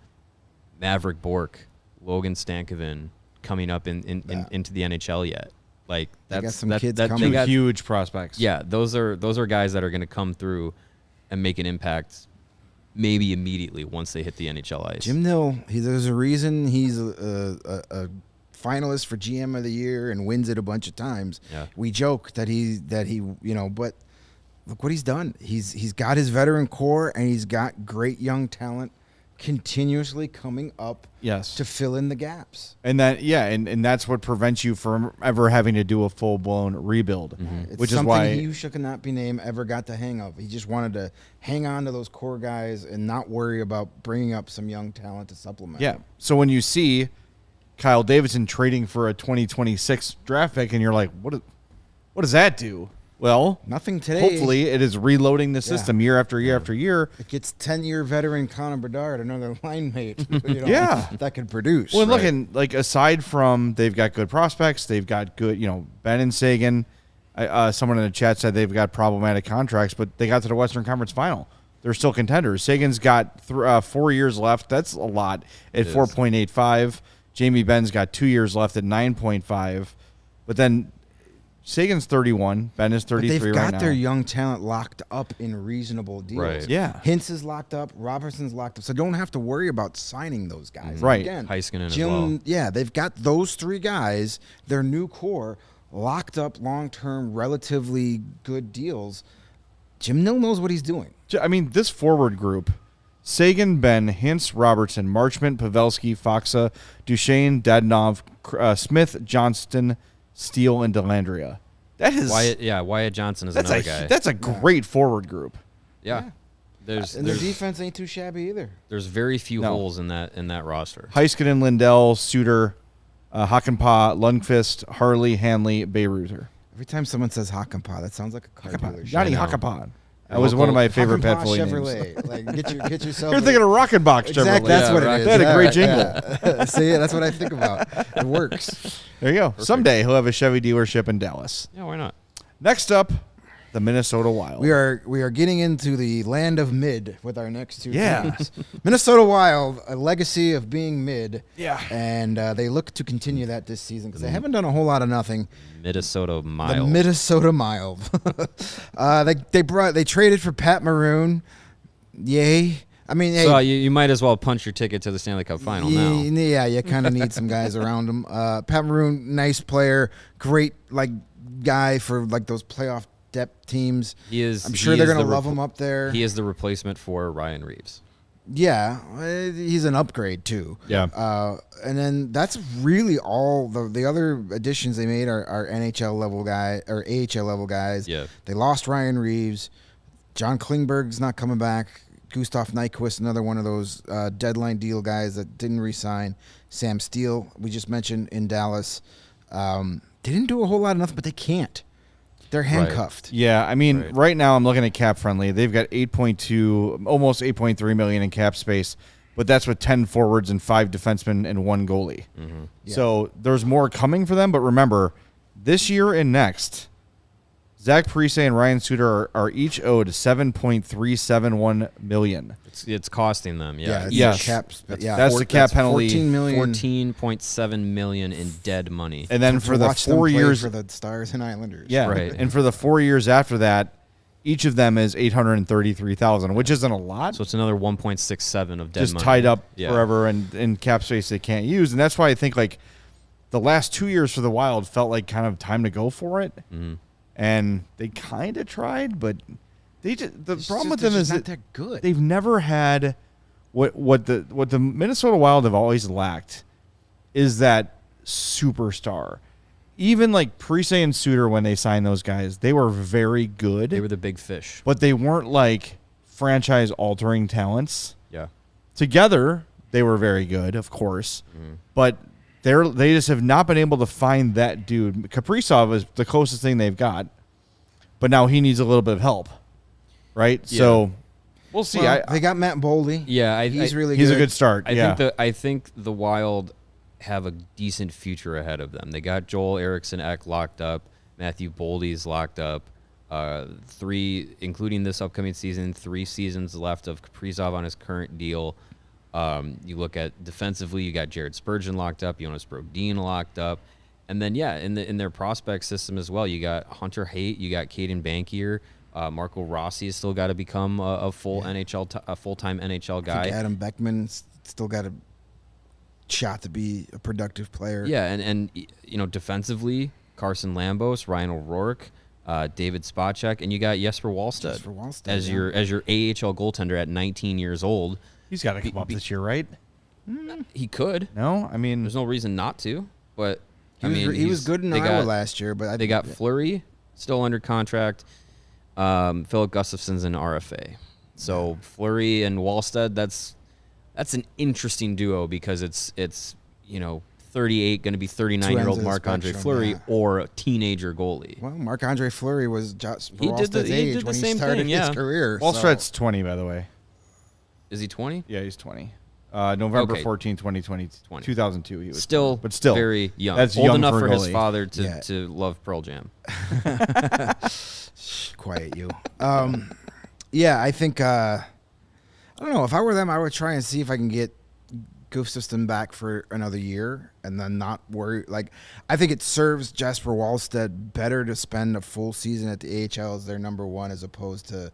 Maverick Bourque, Logan Stankoven coming up into the NHL yet. Like, that's some kids coming. They got huge prospects. Yeah, those are guys that are going to come through and make an impact maybe immediately once they hit the NHL ice. Jim Nill, there's a reason he's a finalist for GM of the year and wins it a bunch of times. Yeah. We joke that he but look what he's done. He's got his veteran core, and he's got great young talent continuously coming up to fill in the gaps. And that's what prevents you from ever having to do a full-blown rebuild. Mm-hmm. Which is why he should not be named ever got the hang of. He just wanted to hang on to those core guys and not worry about bringing up some young talent to supplement. Yeah. So when you see Kyle Davidson trading for a 2026 draft pick, and you're like, what does that do? Well, nothing today. Hopefully, it is reloading the system year after year after year. It gets 10-year veteran Connor Bedard, another line mate. That could produce. Well, looking like aside from they've got good prospects, they've got good, Ben and Sagan. Someone in the chat said they've got problematic contracts, but they got to the Western Conference Final. They're still contenders. Sagan's got 4 years left. That's a lot at 4.85. Jamie Benn's got 2 years left at 9.5. But then Sagan's 31. Ben is 33 right now. They've got their young talent locked up in reasonable deals. Right. Yeah. Hintz is locked up. Robertson's locked up. So don't have to worry about signing those guys. Right. Again, Heiskanen as well. Yeah, they've got those 3 guys, their new core, locked up long-term, relatively good deals. Jim Nill knows what he's doing. I mean, this forward group, Sagan, Ben, Hintz, Robertson, Marchment, Pavelski, Foxa, Duchesne, Dadonov, Smith, Johnston, Steele, and Dellandrea. That is Wyatt Johnson is another guy. That's a great forward group. Yeah. And the defense ain't too shabby either. There's very few holes in that roster. Heiskanen, Lindell, Suter, Hakanpää, Lundqvist, Harley, Hanley, Bayreuther. Every time someone says Hakanpää, that sounds like a car dealership. Johnny Hakanpää. That was one of my favorite Pat Foley Chevrolet. names. Like, get yourself. You're thinking of Rockenbach Chevrolet. Exactly, that's what it is. They had a great jingle. Yeah. See, that's what I think about. It works. There you go. Perfect. Someday he'll have a Chevy dealership in Dallas. Yeah, why not? Next up, the Minnesota Wild. We are getting into the land of mid with our next 2 teams. Minnesota Wild, a legacy of being mid. Yeah. And they look to continue that this season because they haven't done a whole lot of nothing. Minnesota Mild. The Minnesota Mild. They traded for Pat Maroon. Yay. I mean, so you might as well punch your ticket to the Stanley Cup Final now. Yeah, you kind of need some guys around him. Pat Maroon, nice player, great guy for those playoff depth teams. I'm sure they're going to love him up there. He is the replacement for Ryan Reeves. Yeah, he's an upgrade too. Yeah. And then that's really all the other additions they made are NHL level guy or AHL level guys. Yeah. They lost Ryan Reeves. John Klingberg's not coming back. Gustav Nyquist, another one of those deadline deal guys that didn't re-sign. Sam Steele, we just mentioned in Dallas. They didn't do a whole lot of nothing, but they can't. They're handcuffed. Right. Yeah, I mean, right now I'm looking at Cap Friendly. They've got 8.2, almost 8.3 million in cap space, but that's with 10 forwards and 5 defensemen and 1 goalie. Mm-hmm. Yeah. So there's more coming for them, but remember, this year and next, Zach Parise and Ryan Suter are each owed $7.371 million. It's costing them, Yeah, that's the cap penalty. $14.7 million in dead money. And then for the 4 years for the Stars and Islanders. Yeah, right. And for the 4 years after that, each of them is $833,000, which isn't a lot. So it's another 1.67 of dead money. Just tied up forever and in cap space they can't use. And that's why I think the last 2 years for the Wild felt like kind of time to go for it. Mm-hmm. And they kind of tried, but the problem with them is not that good. They've never had what the Minnesota Wild have always lacked is that superstar. Even Parise and Suter, when they signed those guys, they were very good. They were the big fish. But they weren't franchise-altering talents. Yeah. Together, they were very good, of course. Mm-hmm. But they just have not been able to find that dude. Kaprizov is the closest thing they've got, but now he needs a little bit of help, right? Yeah. So we'll see. They got Matt Boldy. Yeah, he's really he's good. A good start. I think the Wild have a decent future ahead of them. They got Joel Eriksson Ek locked up, Matthew Boldy's locked up. 3, including this upcoming season, 3 seasons left of Kaprizov on his current deal. You look at defensively, you got Jared Spurgeon locked up, Jonas Brodin locked up, and then in their prospect system as well, you got Hunter Haight, you got Caden Bankier, Marco Rossi has still got to become a full a full-time NHL guy. I think Adam Beckman's still got a shot to be a productive player. Yeah, and defensively, Carson Lambos, Ryan O'Rourke, David Spacek, and you got Jesper Wallstedt as your AHL goaltender at 19 years old. He's got to come up this year, right? He could. No, I mean, there's no reason not to. But he was good in Iowa last year. But they got Fleury still under contract. Philip Gustafson's an RFA. So Fleury and Wallstedt, that's an interesting duo because it's 38, going to be 39-year-old Marc-Andre Fleury or a teenager goalie. Well, Marc-Andre Fleury was just he did the when same he started thing, yeah. his career. Wallstedt's 20, by the way. Is he 20? Yeah, he's 20. November 14, 2020, 2002. He was still, but still very young. That's old young enough for goalie. his father to love Pearl Jam. Quiet you. Yeah, I think I don't know. If I were them, I would try and see if I can get Goof System back for another year and then not worry. Like, I think it serves Jasper Wallstedt better to spend a full season at the AHL as their number one as opposed to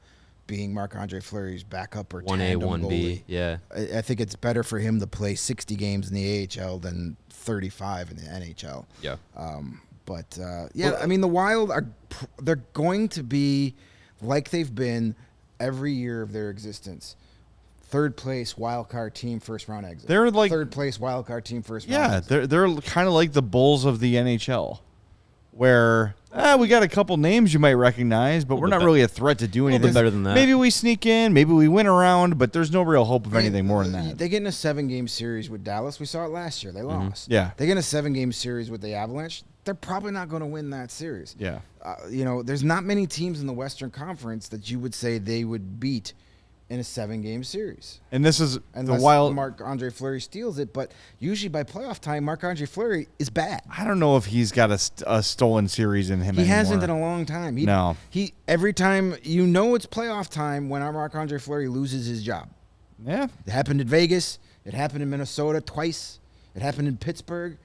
being Marc-Andre Fleury's backup or 1A, 1B. goalie. Yeah. I think it's better for him to play 60 games in the AHL than 35 in the NHL. Yeah. I mean, the Wild they're going to be like they've been every year of their existence. Third place wild card team, first round exit. They're like third place wild card team, first round exit. Yeah, they're kind of like the Bulls of the NHL, where we got a couple names you might recognize, but we're not really a threat to do anything. A little bit better than that. Maybe we sneak in, maybe we win around, but there's no real hope of anything more than that. They get in a 7-game series with Dallas. We saw it last year. They lost. Yeah. They get in a 7-game series with the Avalanche. They're probably not going to win that series. Yeah. There's not many teams in the Western Conference that you would say they would beat in a 7-game series. And this is unless the Wild. Marc-Andre Fleury steals it, but usually by playoff time, Marc-Andre Fleury is bad. I don't know if he's got a stolen series in him He anymore. hasn't in a long time. He every time it's playoff time when Marc-Andre Fleury loses his job. Yeah. It happened in Vegas. It happened in Minnesota twice. It happened in Pittsburgh.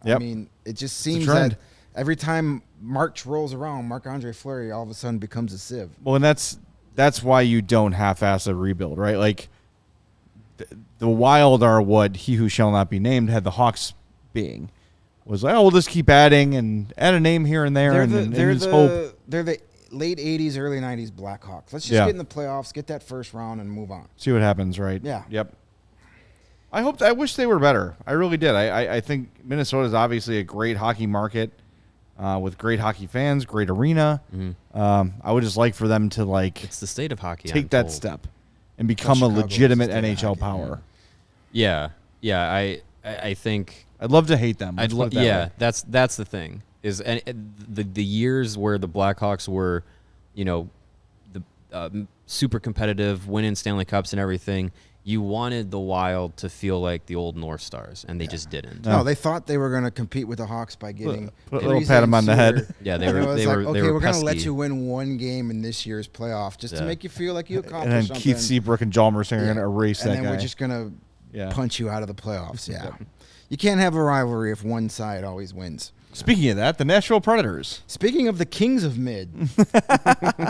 Yep. I mean, it just seems that every time March rolls around, Marc-Andre Fleury all of a sudden becomes a sieve. Well, and that's why you don't half-ass a rebuild, right? Like, the Wild are what he who shall not be named had the Hawks being. Was like, we'll just keep adding and add a name here and there, They're hope. They're the late 80s, early 90s Blackhawks. Let's just get in the playoffs, get that first round, and move on. See what happens, right? Yeah. Yep. I wish they were better. I really did. I think Minnesota is obviously a great hockey market with great hockey fans, great arena. Mm-hmm. I would just like for them to it's the state of hockey. take that step and become a legitimate NHL power. Yeah. I think I'd love to hate them. That's the thing is the years where the Blackhawks were, the super competitive, winning Stanley Cups and everything. You wanted the Wild to feel like the old North Stars, and they just didn't. No, they thought they were going to compete with the Hawks by getting put a little pat them on the head. Yeah, they were we're going to let pesky. you win one game in this year's playoff just to make you feel like you accomplished And then something. Keith Seabrook and Hjalmarsson are going to erase that guy. And then we're just going to punch you out of the playoffs. Yeah. You can't have a rivalry if one side always wins. Speaking of that, the Nashville Predators. Speaking of the kings of mid,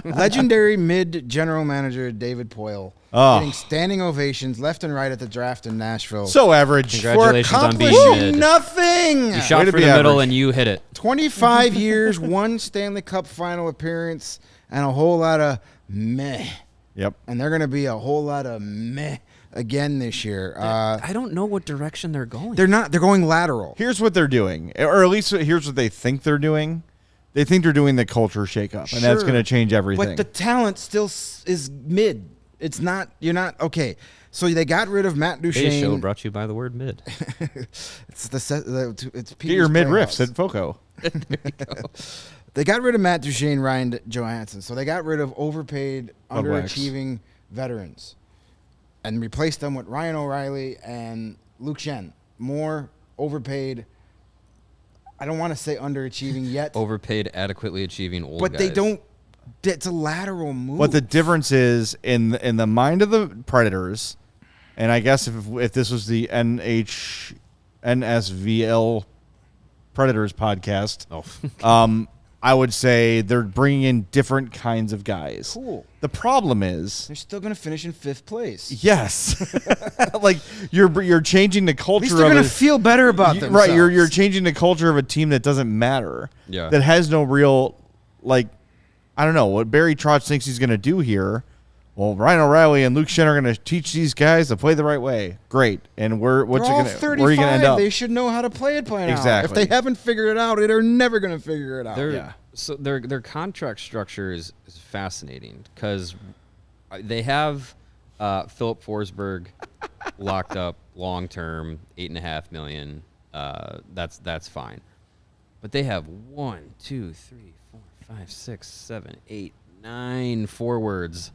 legendary mid general manager David Poile getting standing ovations left and right at the draft in Nashville. So average. Congratulations on being mid. Nothing. You shot for the middle and you hit it. 25 years, one Stanley Cup final appearance, and a whole lot of meh. Yep. And they're going to be a whole lot of meh again this year. I don't know what direction they're going. They're not. They're going lateral. Here's what they're doing, or at least here's what they think they're doing. They think they're doing the culture shakeup, and that's going to change everything. But the talent still is mid. It's not. You're not okay. So they got rid of Matt Duchene. Today's show brought to you by the word mid. It's Peter's Get your mid Playhouse. riffs at Foco. There you go. They got rid of Matt Duchene, Ryan Johansson. So they got rid of overpaid, underachieving veterans and replaced them with Ryan O'Reilly and Luke Shen. More overpaid. I don't want to say underachieving yet. Overpaid, adequately achieving old guys. But they don't. It's a lateral move. What the difference is in the mind of the Predators, and I guess if this was the NSVL Predators podcast, I would say they're bringing in different kinds of guys. Cool. The problem is they're still going to finish in 5th place. Yes, like you're changing the culture. At least they're going to feel better about themselves. Right, you're changing the culture of a team that doesn't matter. Yeah. That has no real, I don't know what Barry Trotz thinks he's going to do here. Well, Ryan O'Reilly and Luke Shen are going to teach these guys to play the right way. Great. And where are you going to end up? They should know how to play it by now. Exactly. If they haven't figured it out, they're never going to figure it out. So their contract structure is fascinating because they have Philip Forsberg locked up long term, $8.5 million. That's fine. But they have 1, 2, 3, 4, 5, 6, 7, 8, 9 forwards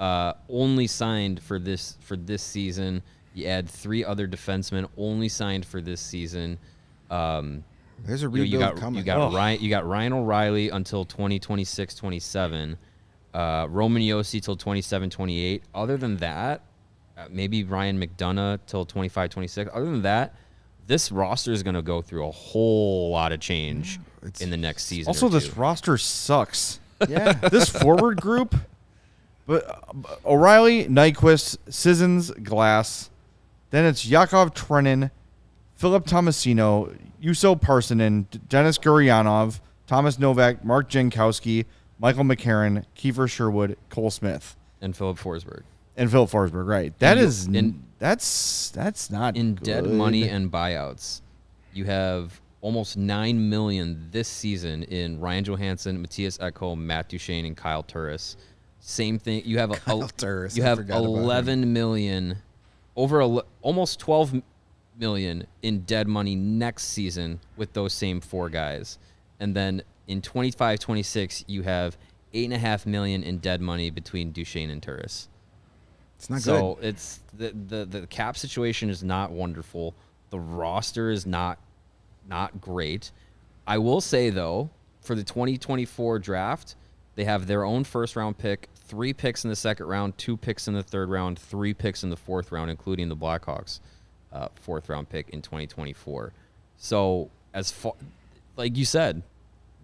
only signed for this season. You add 3 other defensemen only signed for this season. There's a rebuild coming. You got Ryan O'Reilly until 2026-27. Roman Josi till 27-28. Other than that, maybe Ryan McDonough till 25-26. Other than that, this roster is going to go through a whole lot of change in the next season. Also, this roster sucks. Yeah. This forward group, but O'Reilly, Nyquist, Sissons, Glass. Then it's Yakov Trenin, Philip Tomasino, Juuso Parssinen, Dennis Guryanov, Thomas Novak, Mark Jankowski, Michael McCarron, Kiefer Sherwood, Cole Smith. And Philip Forsberg. Right. That's not in good. Dead money and buyouts. You have almost $9 million this season in Ryan Johansson, Matthias Ekholm, Matt Duchene, and Kyle Turris. Same thing. You have Turris. You have $11 million, almost $12 million in dead money next season with those same 4 guys, and then in 25-26 you have $8.5 million in dead money between Duchene and Turris. It's not good. So it's the cap situation is not wonderful. The roster is not great. I will say, though, for the 2024 draft, they have their own first-round pick, 3 picks in the second round, 2 picks in the third round, 3 picks in the fourth round, including the Blackhawks' fourth-round pick in 2024. So, as far, like you said,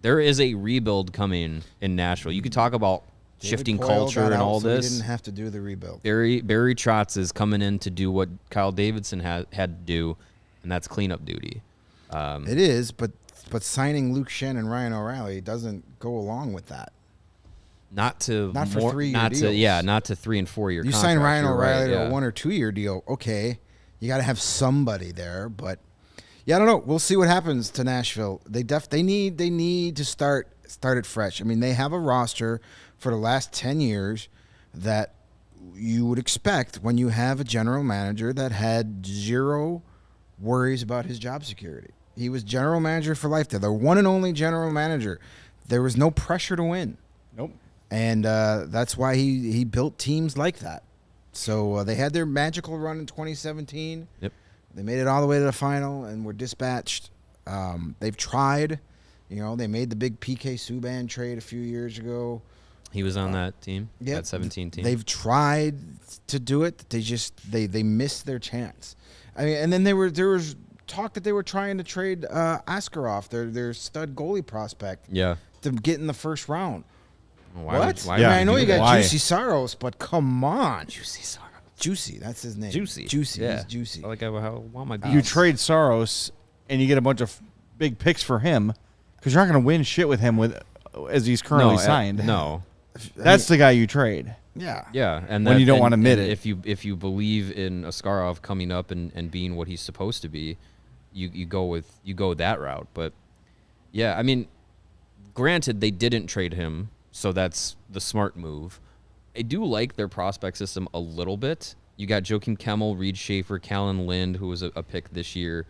there is a rebuild coming in Nashville. You could talk about shifting culture and all this. We didn't have to do the rebuild. Barry Trotz is coming in to do what Kyle Davidson had to do, and that's cleanup duty. It is, but signing Luke Shen and Ryan O'Reilly doesn't go along with that. Not for 3-year deals. Not to 3 and 4 year. You sign Ryan O'Reilly to a 1 or 2 year deal, okay. You got to have somebody there, but yeah, I don't know. We'll see what happens to Nashville. They need to start it fresh. I mean, they have a roster for the last 10 years that you would expect when you have a general manager that had 0 worries about his job security. He was general manager for life there. The one and only general manager. There was no pressure to win. Nope. And that's why he built teams like that. So they had their magical run in 2017. Yep. They made it all the way to the final and were dispatched. They've tried. You know, they made the big PK Subban trade a few years ago. He was on that team, yep. that 17 team. They've tried to do it. They missed their chance. I mean, and then there was talk that they were trying to trade Askarov, their stud goalie prospect, to get in the first round. What? I know you got Juicy Saros, but come on. Juicy Saros. Juicy, that's his name. Juicy. Yeah. He's juicy. I want my beats. You trade Saros, and you get a bunch of big picks for him, because you're not going to win shit with him as he's currently signed. No. That's the guy you trade. Yeah. Yeah. And when you don't want to admit it. If you believe in Askarov coming up and being what he's supposed to be, you go that route. But yeah, I mean, granted they didn't trade him, so that's the smart move. I do like their prospect system a little bit. You got Joakim Kemmel, Reed Schaefer, Callan Lind, who was a pick this year.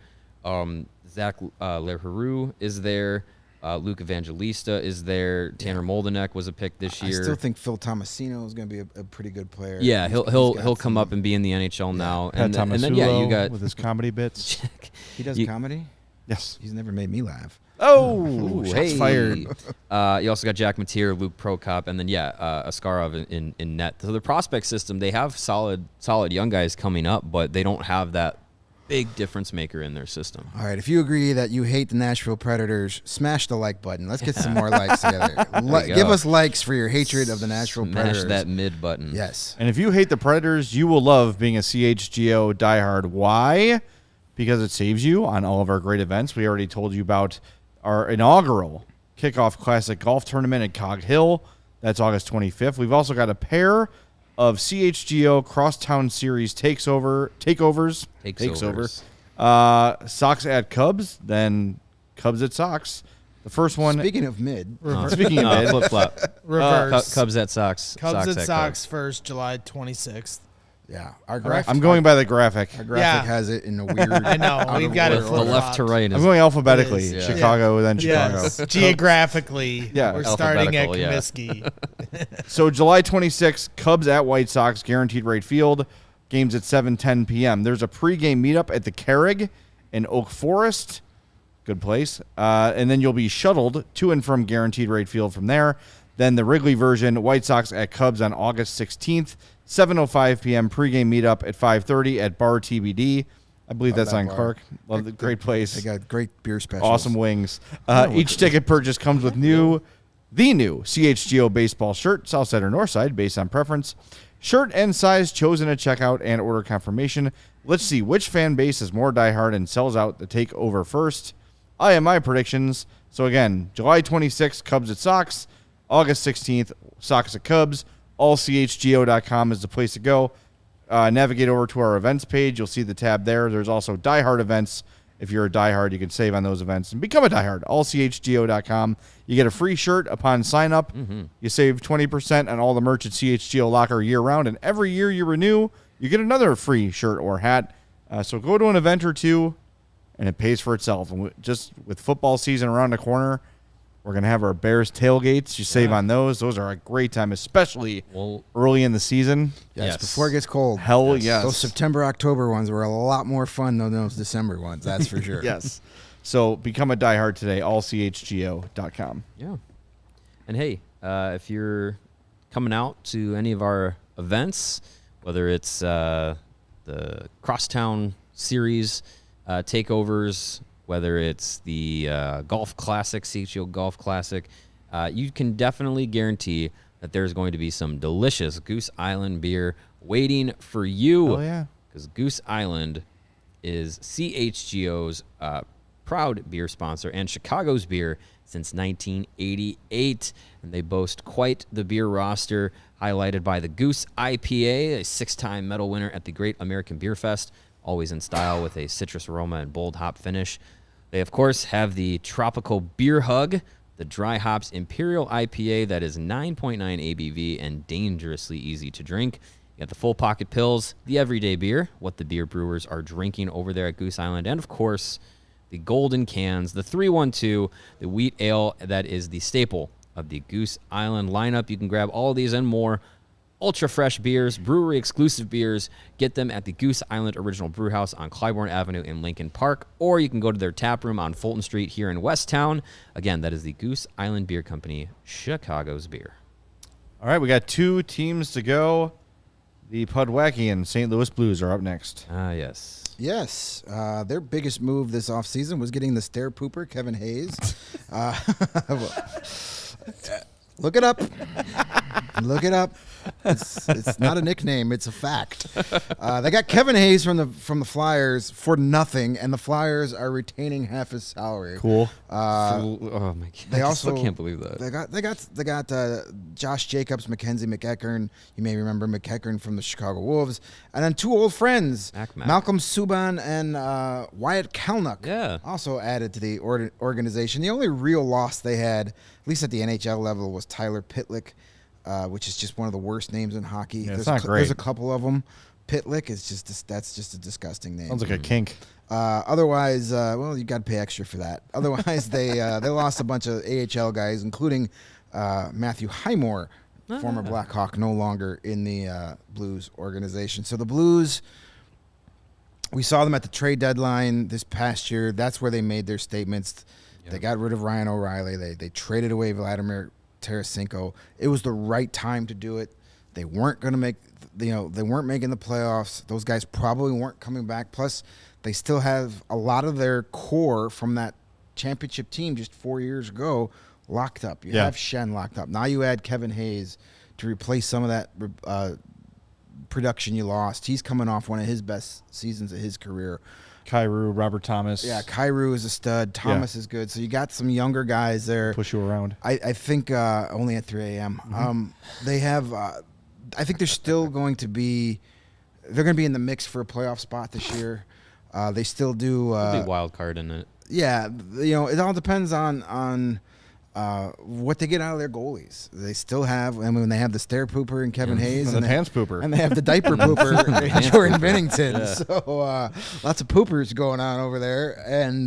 Zach Leroux is there. Luke Evangelista is there. Tanner Moldenek was a pick this year. I still think Phil Tomasino is going to be a pretty good player. Yeah, he'll come up and be in the NHL now. And then you got with his comedy bits. He does comedy? Yes. He's never made me laugh. Oh, shots fired. You also got Jack Mateer, Luke Prokop, and then Askarov in net. So the prospect system, they have solid young guys coming up, but they don't have that big difference maker in their system. All right, if you agree that you hate the Nashville Predators, smash the like button. Let's get some more likes together. Give us likes for your hatred of the Nashville Predators. Smash that mid button. Yes. And if you hate the Predators, you will love being a CHGO diehard. Why? Because it saves you on all of our great events. We already told you about our inaugural Kickoff Classic Golf Tournament at Cog Hill. That's August 25th. We've also got a pair of CHGO Crosstown Series takeovers. Sox at Cubs, then Cubs at Sox. The first one. Speaking of mid. Flip flop. Reverse. Cubs at Sox. Cubs at Sox first, July 26th. Yeah, our graphic. I'm going by the graphic. Our graphic has it in a weird. I know. We've got it the left to right. I'm going alphabetically. Chicago, then Chicago. Yes. Geographically, we're starting at Alphabetical, Comiskey. So July 26th, Cubs at White Sox, guaranteed rate field. Games at 7:10 p.m. There's a pregame meetup at the Carrig in Oak Forest. Good place. And then you'll be shuttled to and from guaranteed rate field from there. Then the Wrigley version, White Sox at Cubs on August 16th. 7:05 p.m. pregame meetup at 5:30 at Bar TBD. I believe that's on Clark. Love the great place. They got great beer specials. Awesome wings. Each ticket purchase comes with the new CHGO baseball shirt, south side or north side, based on preference. Shirt and size chosen at checkout and order confirmation. Let's see which fan base is more diehard and sells out the takeover first. I have my predictions. So again, July 26th, Cubs at Sox. August 16th, Sox at Cubs. AllCHGO.com is the place to go. Navigate over to our events page. You'll see the tab there. There's also diehard events. If you're a diehard, you can save on those events and become a diehard. AllCHGO.com. You get a free shirt upon sign up. You save 20% on all the merch at CHGO Locker year round. And every year you renew, you get another free shirt or hat. So go to an event or two, and it pays for itself. And just with football season around the corner, we're going to have our Bears tailgates. You save on those. Those are a great time, especially early in the season. Yes, before it gets cold. Hell yes. Those September, October ones were a lot more fun than those December ones, that's for sure. Yes. So become a diehard today, allchgo.com. Yeah. And hey, if you're coming out to any of our events, whether it's the Crosstown Series takeovers, whether it's the Golf Classic, CHGO Golf Classic, you can definitely guarantee that there's going to be some delicious Goose Island beer waiting for you. Oh, yeah. Because Goose Island is CHGO's proud beer sponsor and Chicago's beer since 1988. And they boast quite the beer roster, highlighted by the Goose IPA, a 6-time medal winner at the Great American Beer Fest, always in style with a citrus aroma and bold hop finish. They, of course, have the Tropical Beer Hug, the Dry Hops Imperial IPA that is 9.9 ABV and dangerously easy to drink. You got the Full Pocket Pills, the everyday beer, what the beer brewers are drinking over there at Goose Island, and, of course, the Golden Cans, the 312, the wheat ale that is the staple of the Goose Island lineup. You can grab all of these and more ultra fresh beers, brewery exclusive beers. Get them at the Goose Island Original Brewhouse on Clybourne Avenue in Lincoln Park, or you can go to their tap room on Fulton Street here in Westtown. Again, that is the Goose Island Beer Company, Chicago's beer. All right, we got 2 teams to go. The Pudwacky and St. Louis Blues are up next. Yes. Yes. Their biggest move this offseason was getting the stair pooper, Kevin Hayes. Look it up. Look it up. It's not a nickname. It's a fact. They got Kevin Hayes from the Flyers for nothing, and the Flyers are retaining half his salary. Cool. Oh my god! They also I can't believe that. They got Josh Jacobs, Mackenzie McEachern. You may remember McEachern from the Chicago Wolves, and then 2 old friends, Malcolm Subban and Wyatt Kalynuk. Yeah. Also added to the organization. The only real loss they had, at least at the NHL level, was Tyler Pitlick, which is just one of the worst names in hockey. Yeah, it's not great. There's a couple of them. Pitlick is that's just a disgusting name. Sounds like a kink. Otherwise, well, you got to pay extra for that. Otherwise, they lost a bunch of AHL guys, including Matthew Highmore, former Blackhawk, no longer in the Blues organization. So the Blues, we saw them at the trade deadline this past year. That's where they made their statements. Yep. They got rid of Ryan O'Reilly. They traded away Vladimir Tarasenko. It was the right time to do it. They weren't going to make, they weren't making the playoffs. Those guys probably weren't coming back. Plus, they still have a lot of their core from that championship team just 4 years ago locked up. You have Shen locked up. Now you add Kevin Hayes to replace some of that production you lost. He's coming off one of his best seasons of his career. Kyrou, Robert Thomas. Yeah, Kyrou is a stud. Thomas is good. So you got some younger guys there. Push you around. I think only at 3 a.m. They have I think they're still going to be – they're going to be in the mix for a playoff spot this year. They still do It'll be a wild card in it. Yeah, it all depends on what they get out of their goalies. They still have, I mean, they have the stair pooper and Kevin Hayes. And the pants pooper. And they have the diaper pooper and Jordan Bennington. Yeah. So lots of poopers going on over there. And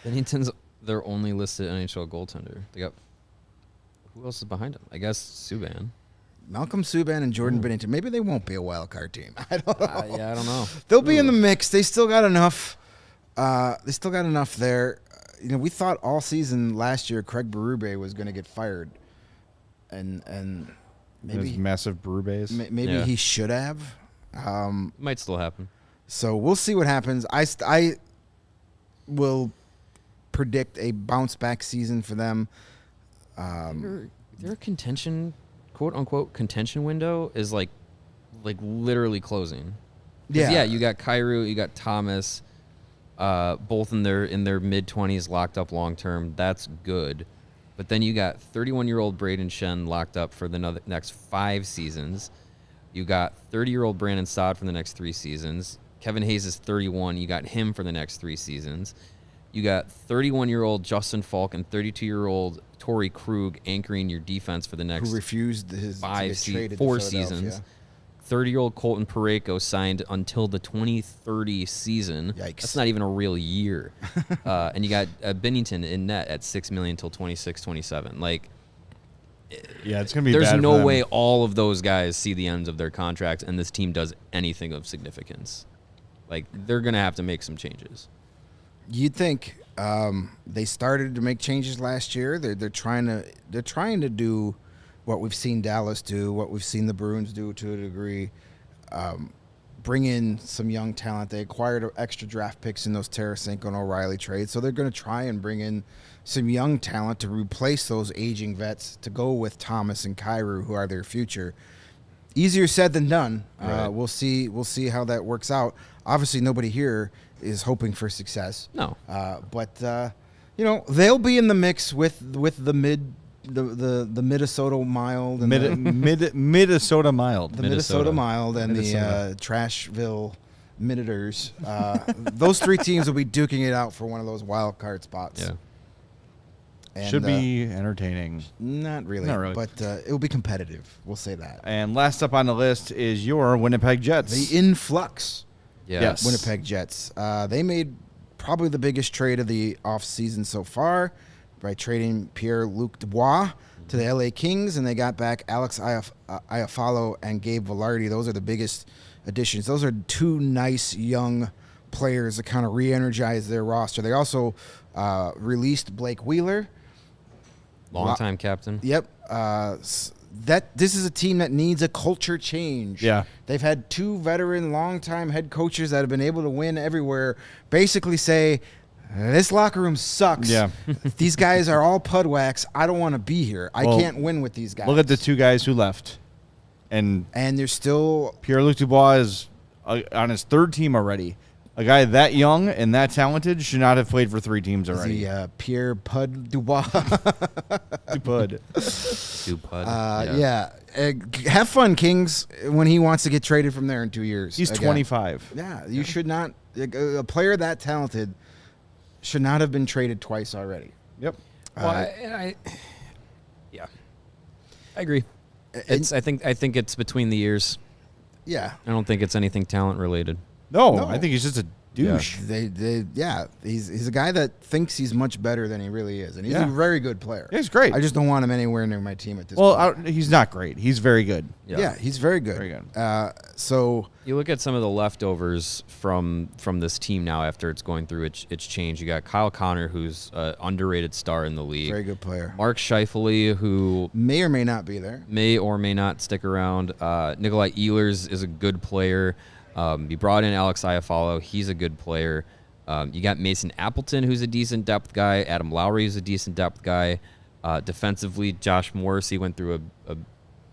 Bennington's their only listed NHL goaltender. They got, who else is behind him? I guess Subban. Malcolm Subban and Jordan Bennington. Maybe they won't be a wild card team. I don't know. I don't know. They'll be in the mix. They still got enough. They still got enough there. You know, we thought all season last year Craig Berube was going to get fired, and maybe those massive Berubes. Maybe he should have. Might still happen. So we'll see what happens. I will predict a bounce back season for them. Their contention, quote unquote, contention window is like literally closing. Yeah, you got Kyrou, you got Thomas. Both in their mid-20s locked up long-term. That's good. But then you got 31-year-old Braden Shen locked up for the next 5 seasons. You got 30-year-old Brandon Saad for the next 3 seasons. Kevin Hayes is 31. You got him for the next 3 seasons. You got 31-year-old Justin Falk and 32-year-old Torrey Krug anchoring your defense for the next who refused his 4 seasons. 30-year-old Colton Parayko signed until the 2030 season. Yikes. That's not even a real year. And you got Bennington in net at $6 million until 26-27. Like, yeah, it's gonna be. There's bad no for them. way all of those guys see the ends of their contract, and this team does anything of significance. Like, they're gonna have to make some changes. You'd think they started to make changes last year. They're trying to do what we've seen Dallas do, what we've seen the Bruins do to a degree, bring in some young talent. They acquired extra draft picks in those Tarasenko and O'Reilly trades, so they're going to try and bring in some young talent to replace those aging vets to go with Thomas and Kyrou, who are their future. Easier said than done. Right. We'll see how that works out. Obviously, nobody here is hoping for success. No, but they'll be in the mix with the Minnesota Mild and Minnesota Mild. The Minnesota Mild and the Trashville Minuters. Those 3 teams will be duking it out for one of those wild card spots. Yeah. And, should be entertaining. Not really. But it will be competitive. We'll say that. And last up on the list is your Winnipeg Jets. The influx. yes. Winnipeg Jets. They made probably the biggest trade of the offseason so far by trading Pierre-Luc Dubois to the LA Kings, and they got back Alex Iafallo and Gabe Vilardi. Those are the biggest additions. Those are 2 nice young players that kind of re-energize their roster. They also released Blake Wheeler. Long-time captain. Yep. This is a team that needs a culture change. Yeah. They've had 2 veteran, long-time head coaches that have been able to win everywhere basically say, this locker room sucks. Yeah. These guys are all pudwax. I don't want to be here. I can't win with these guys. Look at the 2 guys who left. And there's still... Pierre-Luc Dubois is on his 3rd team already. A guy that young and that talented should not have played for 3 teams already. Is he Pierre Pud Dubois? Dupud. Yeah. Have fun, Kings, when he wants to get traded from there in 2 years. He's 25. Yeah. You should not... A player that talented should not have been traded twice already. Yep. Well, I agree. I think it's between the years. Yeah. I don't think it's anything talent related. No, I think he's just a douche. He's a guy that thinks he's much better than he really is, and he's a very good player. Yeah, he's great. I just don't want him anywhere near my team at this point. He's not great. He's very good. Yeah, he's very good. Very good. So you look at some of the leftovers from this team now after it's going through its change. You got Kyle Connor, who's an underrated star in the league. Very good player. Mark Scheifele, who may or may not be there. May or may not stick around. Nikolai Ehlers is a good player. You brought in Alex Iafallo. He's a good player. You got Mason Appleton, who's a decent depth guy. Adam Lowry is a decent depth guy. Defensively, Josh Morrissey went through a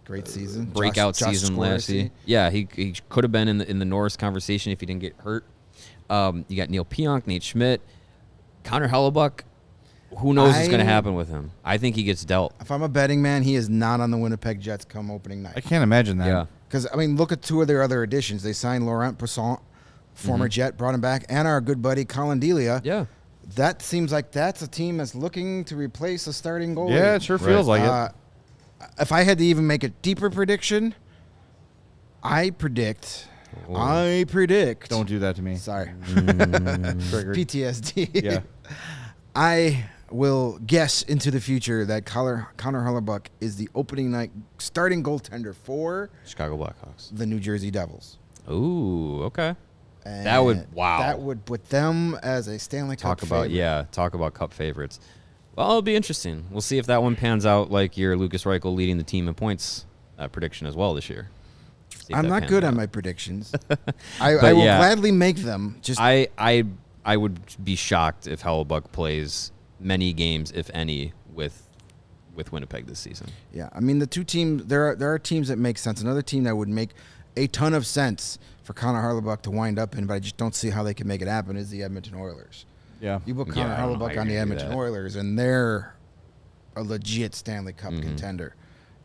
great season, breakout season last year. Yeah, he could have been in the Norris conversation if he didn't get hurt. You got Neil Pionk, Nate Schmidt, Connor Hellebuck. Who knows what's going to happen with him? I think he gets dealt. If I'm a betting man, he is not on the Winnipeg Jets come opening night. I can't imagine that. Yeah. Because, look at 2 of their other additions. They signed Laurent Poisson, former Jet, brought him back, and our good buddy Colin Delia. Yeah. that seems like that's a team that's looking to replace a starting goalie. Yeah, it sure feels like it. If I had to even make a deeper prediction, I predict. Don't do that to me. Sorry. Triggered. PTSD. Yeah. I will guess into the future that Connor Hellebuyck is the opening night starting goaltender for Chicago Blackhawks, the New Jersey Devils. Ooh, okay. And That would put them as a Stanley Cup favorite. Talk about cup favorites. Well, it'll be interesting. We'll see if that one pans out like your Lucas Reichel leading the team in points prediction as well this year. I'm not good on my predictions. I will gladly make them. Just I would be shocked if Hellebuyck plays many games, if any, with Winnipeg this season. Yeah, I mean the two teams. There are teams that make sense. Another team that would make a ton of sense for Connor Hellebuyck to wind up in, but I just don't see how they can make it happen. Is the Edmonton Oilers? Yeah, you put Connor Hellebuyck on the Edmonton Oilers, and they're a legit Stanley Cup contender.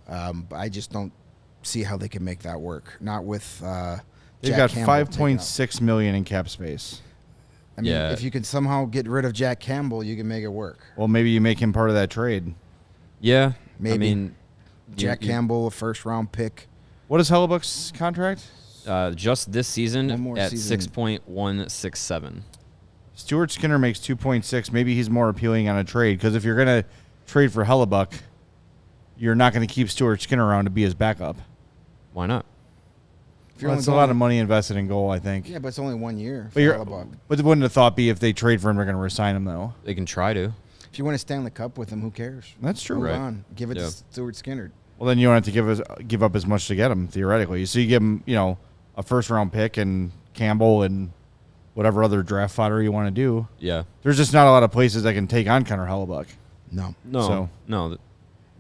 But I just don't see how they can make that work. Not with they've got $5.6 million in cap space. I mean, if you can somehow get rid of Jack Campbell, you can make it work. Well, maybe you make him part of that trade. Yeah, maybe. I mean, Jack Campbell, a first-round pick. What is Hellebuyck's contract? Just this season at 6.167. Stuart Skinner makes 2.6. Maybe he's more appealing on a trade because if you're going to trade for Hellebuyck, you're not going to keep Stuart Skinner around to be his backup. Why not? Well, that's a lot of money invested in goal, I think. Yeah, but it's only 1 year for Hellebuyck. But wouldn't the thought be if they trade for him, they're going to resign him, though? They can try to. If you win a Stanley Cup with him, who cares? That's true. Move on. Give it to Stuart Skinner. Well, then you don't have to give up as much to get him, theoretically. So you give him, a first-round pick and Campbell and whatever other draft fodder you want to do. Yeah. There's just not a lot of places that can take on Connor Hellebuyck. No.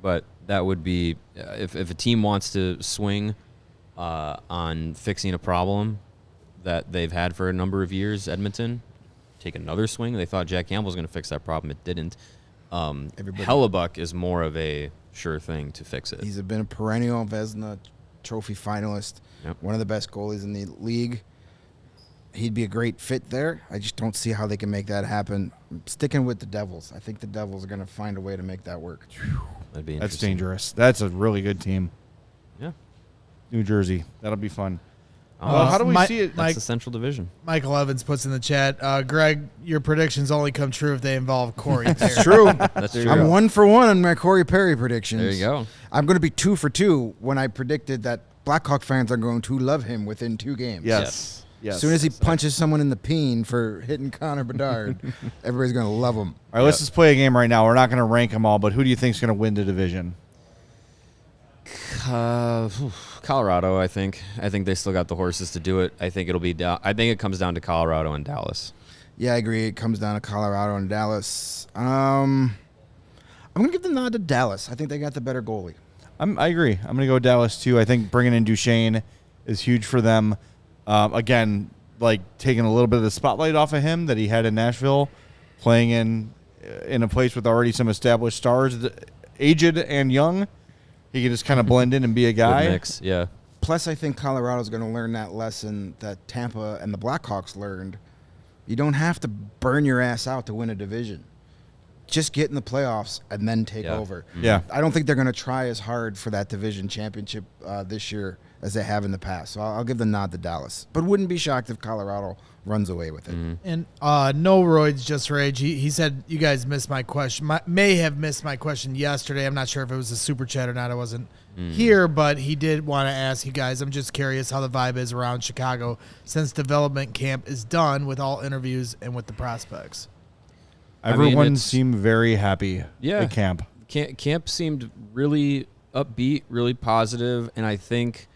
But that would be if a team wants to swing on fixing a problem that they've had for a number of years, Edmonton, take another swing. They thought Jack Campbell was going to fix that problem. It didn't. Hellebuyck is more of a sure thing to fix it. He's been a perennial Vezina Trophy finalist, one of the best goalies in the league. He'd be a great fit there. I just don't see how they can make that happen. I'm sticking with the Devils. I think the Devils are going to find a way to make that work. That'd be That's dangerous. That's a really good team. Yeah. New Jersey. That'll be fun. How do we see it? That's the Central Division. Michael Evans puts in the chat, Greg, your predictions only come true if they involve Corey Perry. That's true. That's true. I'm 1 for 1 on my Corey Perry predictions. There you go. I'm going to be 2 for 2 when I predicted that Blackhawk fans are going to love him within 2 games. Yes. As soon as he punches someone in the peen for hitting Connor Bedard, everybody's going to love him. All right, let's just play a game right now. We're not going to rank them all, but who do you think is going to win the division? Colorado, I think. I think they still got the horses to do it. I think it'll be I think it comes down to Colorado and Dallas. Yeah, I agree. It comes down to Colorado and Dallas. I'm going to give the nod to Dallas. I think they got the better goalie. I agree. I'm going to go Dallas, too. I think bringing in Duchesne is huge for them. Again, taking a little bit of the spotlight off of him that he had in Nashville, playing in a place with already some established stars, aged and young. He can just kind of blend in and be a guy. Good mix, yeah. Plus, I think Colorado's going to learn that lesson that Tampa and the Blackhawks learned. You don't have to burn your ass out to win a division. Just get in the playoffs and then take over. Yeah. I don't think they're going to try as hard for that division championship this year as they have in the past. So I'll give the nod to Dallas. But wouldn't be shocked if Colorado runs away with it. And No Roids Just Rage, he said you guys missed my question. May have missed my question yesterday. I'm not sure if it was a super chat or not. I wasn't here, but he did want to ask you guys. I'm just curious how the vibe is around Chicago since development camp is done with all interviews and with the prospects. Everyone seemed very happy at camp. Camp seemed really upbeat, really positive, and I think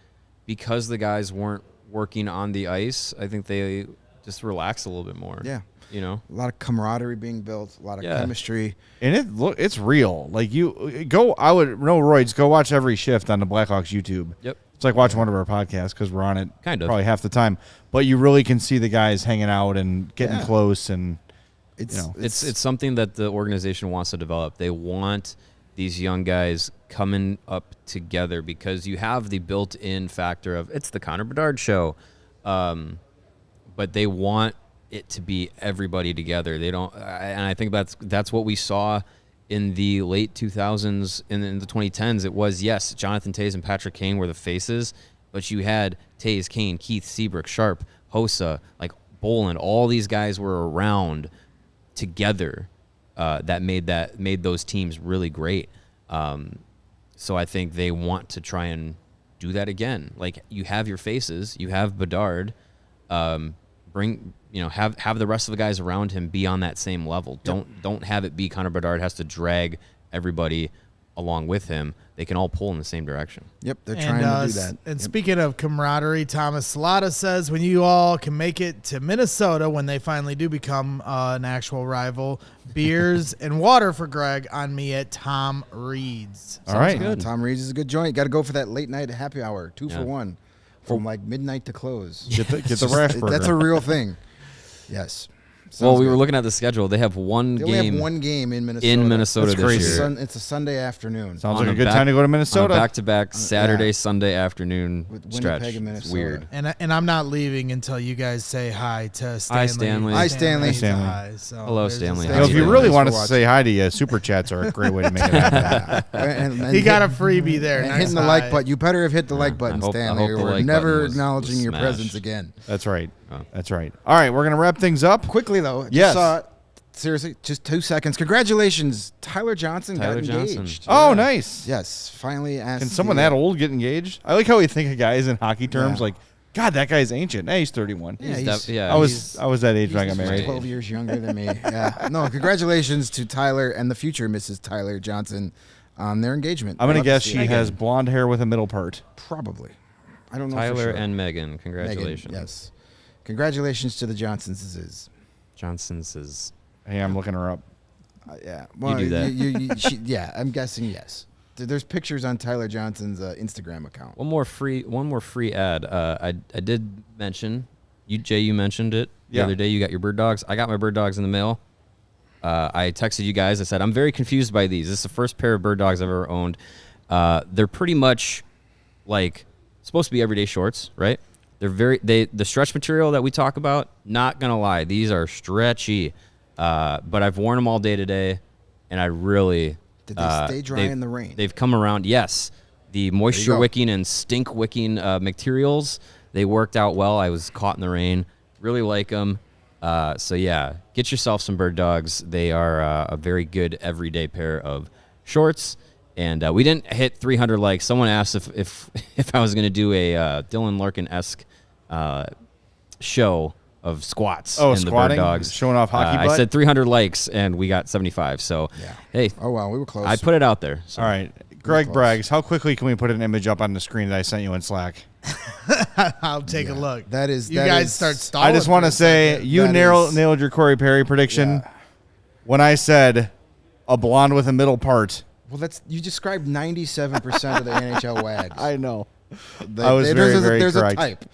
because the guys weren't working on the ice, I think they just relaxed a little bit more. Yeah. A lot of camaraderie being built, a lot of chemistry. And it's real. No Roids, go watch every shift on the Blackhawks YouTube. Yep. It's like watching one of our podcasts because we're on it probably half the time. But you really can see the guys hanging out and getting close and It's something that the organization wants to develop. They want these young guys coming up together because you have the built-in factor of it's the Connor Bedard show. But they want it to be everybody together. They don't, and I think that's what we saw in the late 2000s and in the 2010s. It was, yes, Jonathan Toews and Patrick Kane were the faces, but you had Toews, Kane, Keith, Seabrook, Sharp, Hossa, like Boland. All these guys were around together that made those teams really great. So I think they want to try and do that again. Like, you have your faces, you have Bedard, have the rest of the guys around him be on that same level. Yep. Don't have it be Connor Bedard has to drag everybody along with him. They can all pull in the same direction. Yep, they're trying to do that. And speaking of camaraderie, Thomas Salata says, when you all can make it to Minnesota, when they finally do become an actual rival, beers and water for Greg on me at Tom Reed's. All right. Good. Tom Reed's is a good joint. Got to go for that late night happy hour, 2 for 1, from like midnight to close. Get the Rashburger. That's a real thing. Yes. Well, we were looking at the schedule. They have one They game. only have one game in Minnesota. That's crazy. this year. It's a Sunday afternoon. Sounds like a good time to go to Minnesota. Back-to-back Saturday, Sunday afternoon With stretch. Winnipeg and It's Minnesota. weird. And I'm not leaving until you guys say hi to Stanley. Hi, Stanley. Hi, Stanley. Hi, so Hello, there's a Stanley. You know, if you Thanks really for want to watching. say hi to you, super chats are a great way to make it happen. And He got a freebie there. and Nice hitting the hi. like button. You better have hit the like button, I Stanley, hope or the we're like never button was acknowledging your smashed. presence again. That's right. Oh. That's right. All right, we're going to wrap things up. Quickly, though. I just Yes. saw it. Seriously, just 2 seconds. Congratulations. Tyler Johnson got Johnson. engaged. Oh, nice. Yes, finally asked. Can someone that old get engaged? I like how we think of guys in hockey terms Yeah. like, God, that guy's ancient. Hey, he's 31. Yeah, Yeah, I was that age when I got He's married. 12 years younger than me. Yeah. No, congratulations to Tyler and the future Mrs. Tyler Johnson on their engagement. I'm going Love to guess see she it. has blonde hair with a middle part. Probably. I don't know. Tyler for sure. and Megan, Megan, congratulations. yes. Congratulations to the Johnsons. Johnson's is. Hey, I'm looking her up. Yeah. Well, do that. yeah, I'm guessing yes. There's pictures on Tyler Johnson's Instagram account. One more free ad. I did mention Jay. You mentioned it the Yeah. other day. You got your bird dogs. I got my bird dogs in the mail. I texted you guys. I said I'm very confused by these. This is the first pair of bird dogs I've ever owned. They're pretty much like supposed to be everyday shorts, right? The stretch material that we talk about. Not gonna lie, these are stretchy. But I've worn them all day today, and I really. Did they stay dry in the rain? They've come around. Yes, the moisture wicking and stink wicking materials, they worked out well. I was caught in the rain. Really like them. So yeah, get yourself some bird dogs. They are a very good everyday pair of shorts. And we didn't hit 300 likes. Someone asked if I was going to do a Dylan Larkin-esque show of squats Oh, in squatting? the bird dogs. Showing off hockey I butt? said 300 likes, and we got 75. So, Yeah. hey, Oh, wow. We were close. I put it out there. So. All right. Greg close. brags. How quickly can we put an image up on the screen that I sent you in Slack? I'll take a look. That is. You that guys is- start stalling. I just want to say you That nailed your Corey Perry prediction Yeah. when I said a blonde with a middle part. Well, you described 97% of the NHL wags. I know. They- I was very, very There's correct. a type.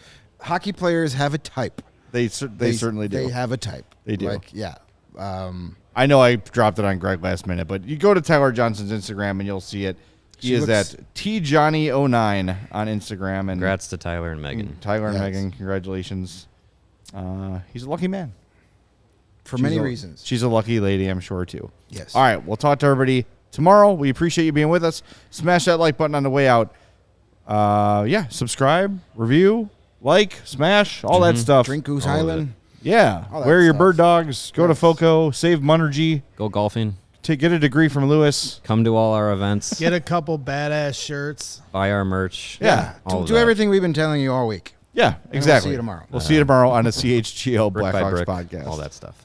Hockey players have a type. They certainly do. They have a type. They do. Like, yeah. I know I dropped it on Greg last minute, but you go to Tyler Johnson's Instagram and you'll see it. He She is looks- at tjohnny09 on Instagram. And Congrats to Tyler and Megan. Tyler and Yes. Megan, congratulations. He's a lucky man. For She's many a- reasons. She's a lucky lady, I'm sure, too. Yes. All right, we'll talk to everybody tomorrow. We appreciate you being with us. Smash that like button on the way out. Yeah, subscribe, review, like, smash, all that stuff. Drink Goose All of Island. Yeah, all that wear your stuff. bird dogs. Go to Yes. FOCO. Save Munergy. Go golfing. Get a degree from Lewis. Come to all our events. Get a couple badass shirts. Buy our merch. Yeah. all of Do that. everything we've been telling you all week. Yeah, we'll exactly. see you tomorrow. We'll see you tomorrow on the CHGO Brick by Blackhawks brick, podcast. all that stuff.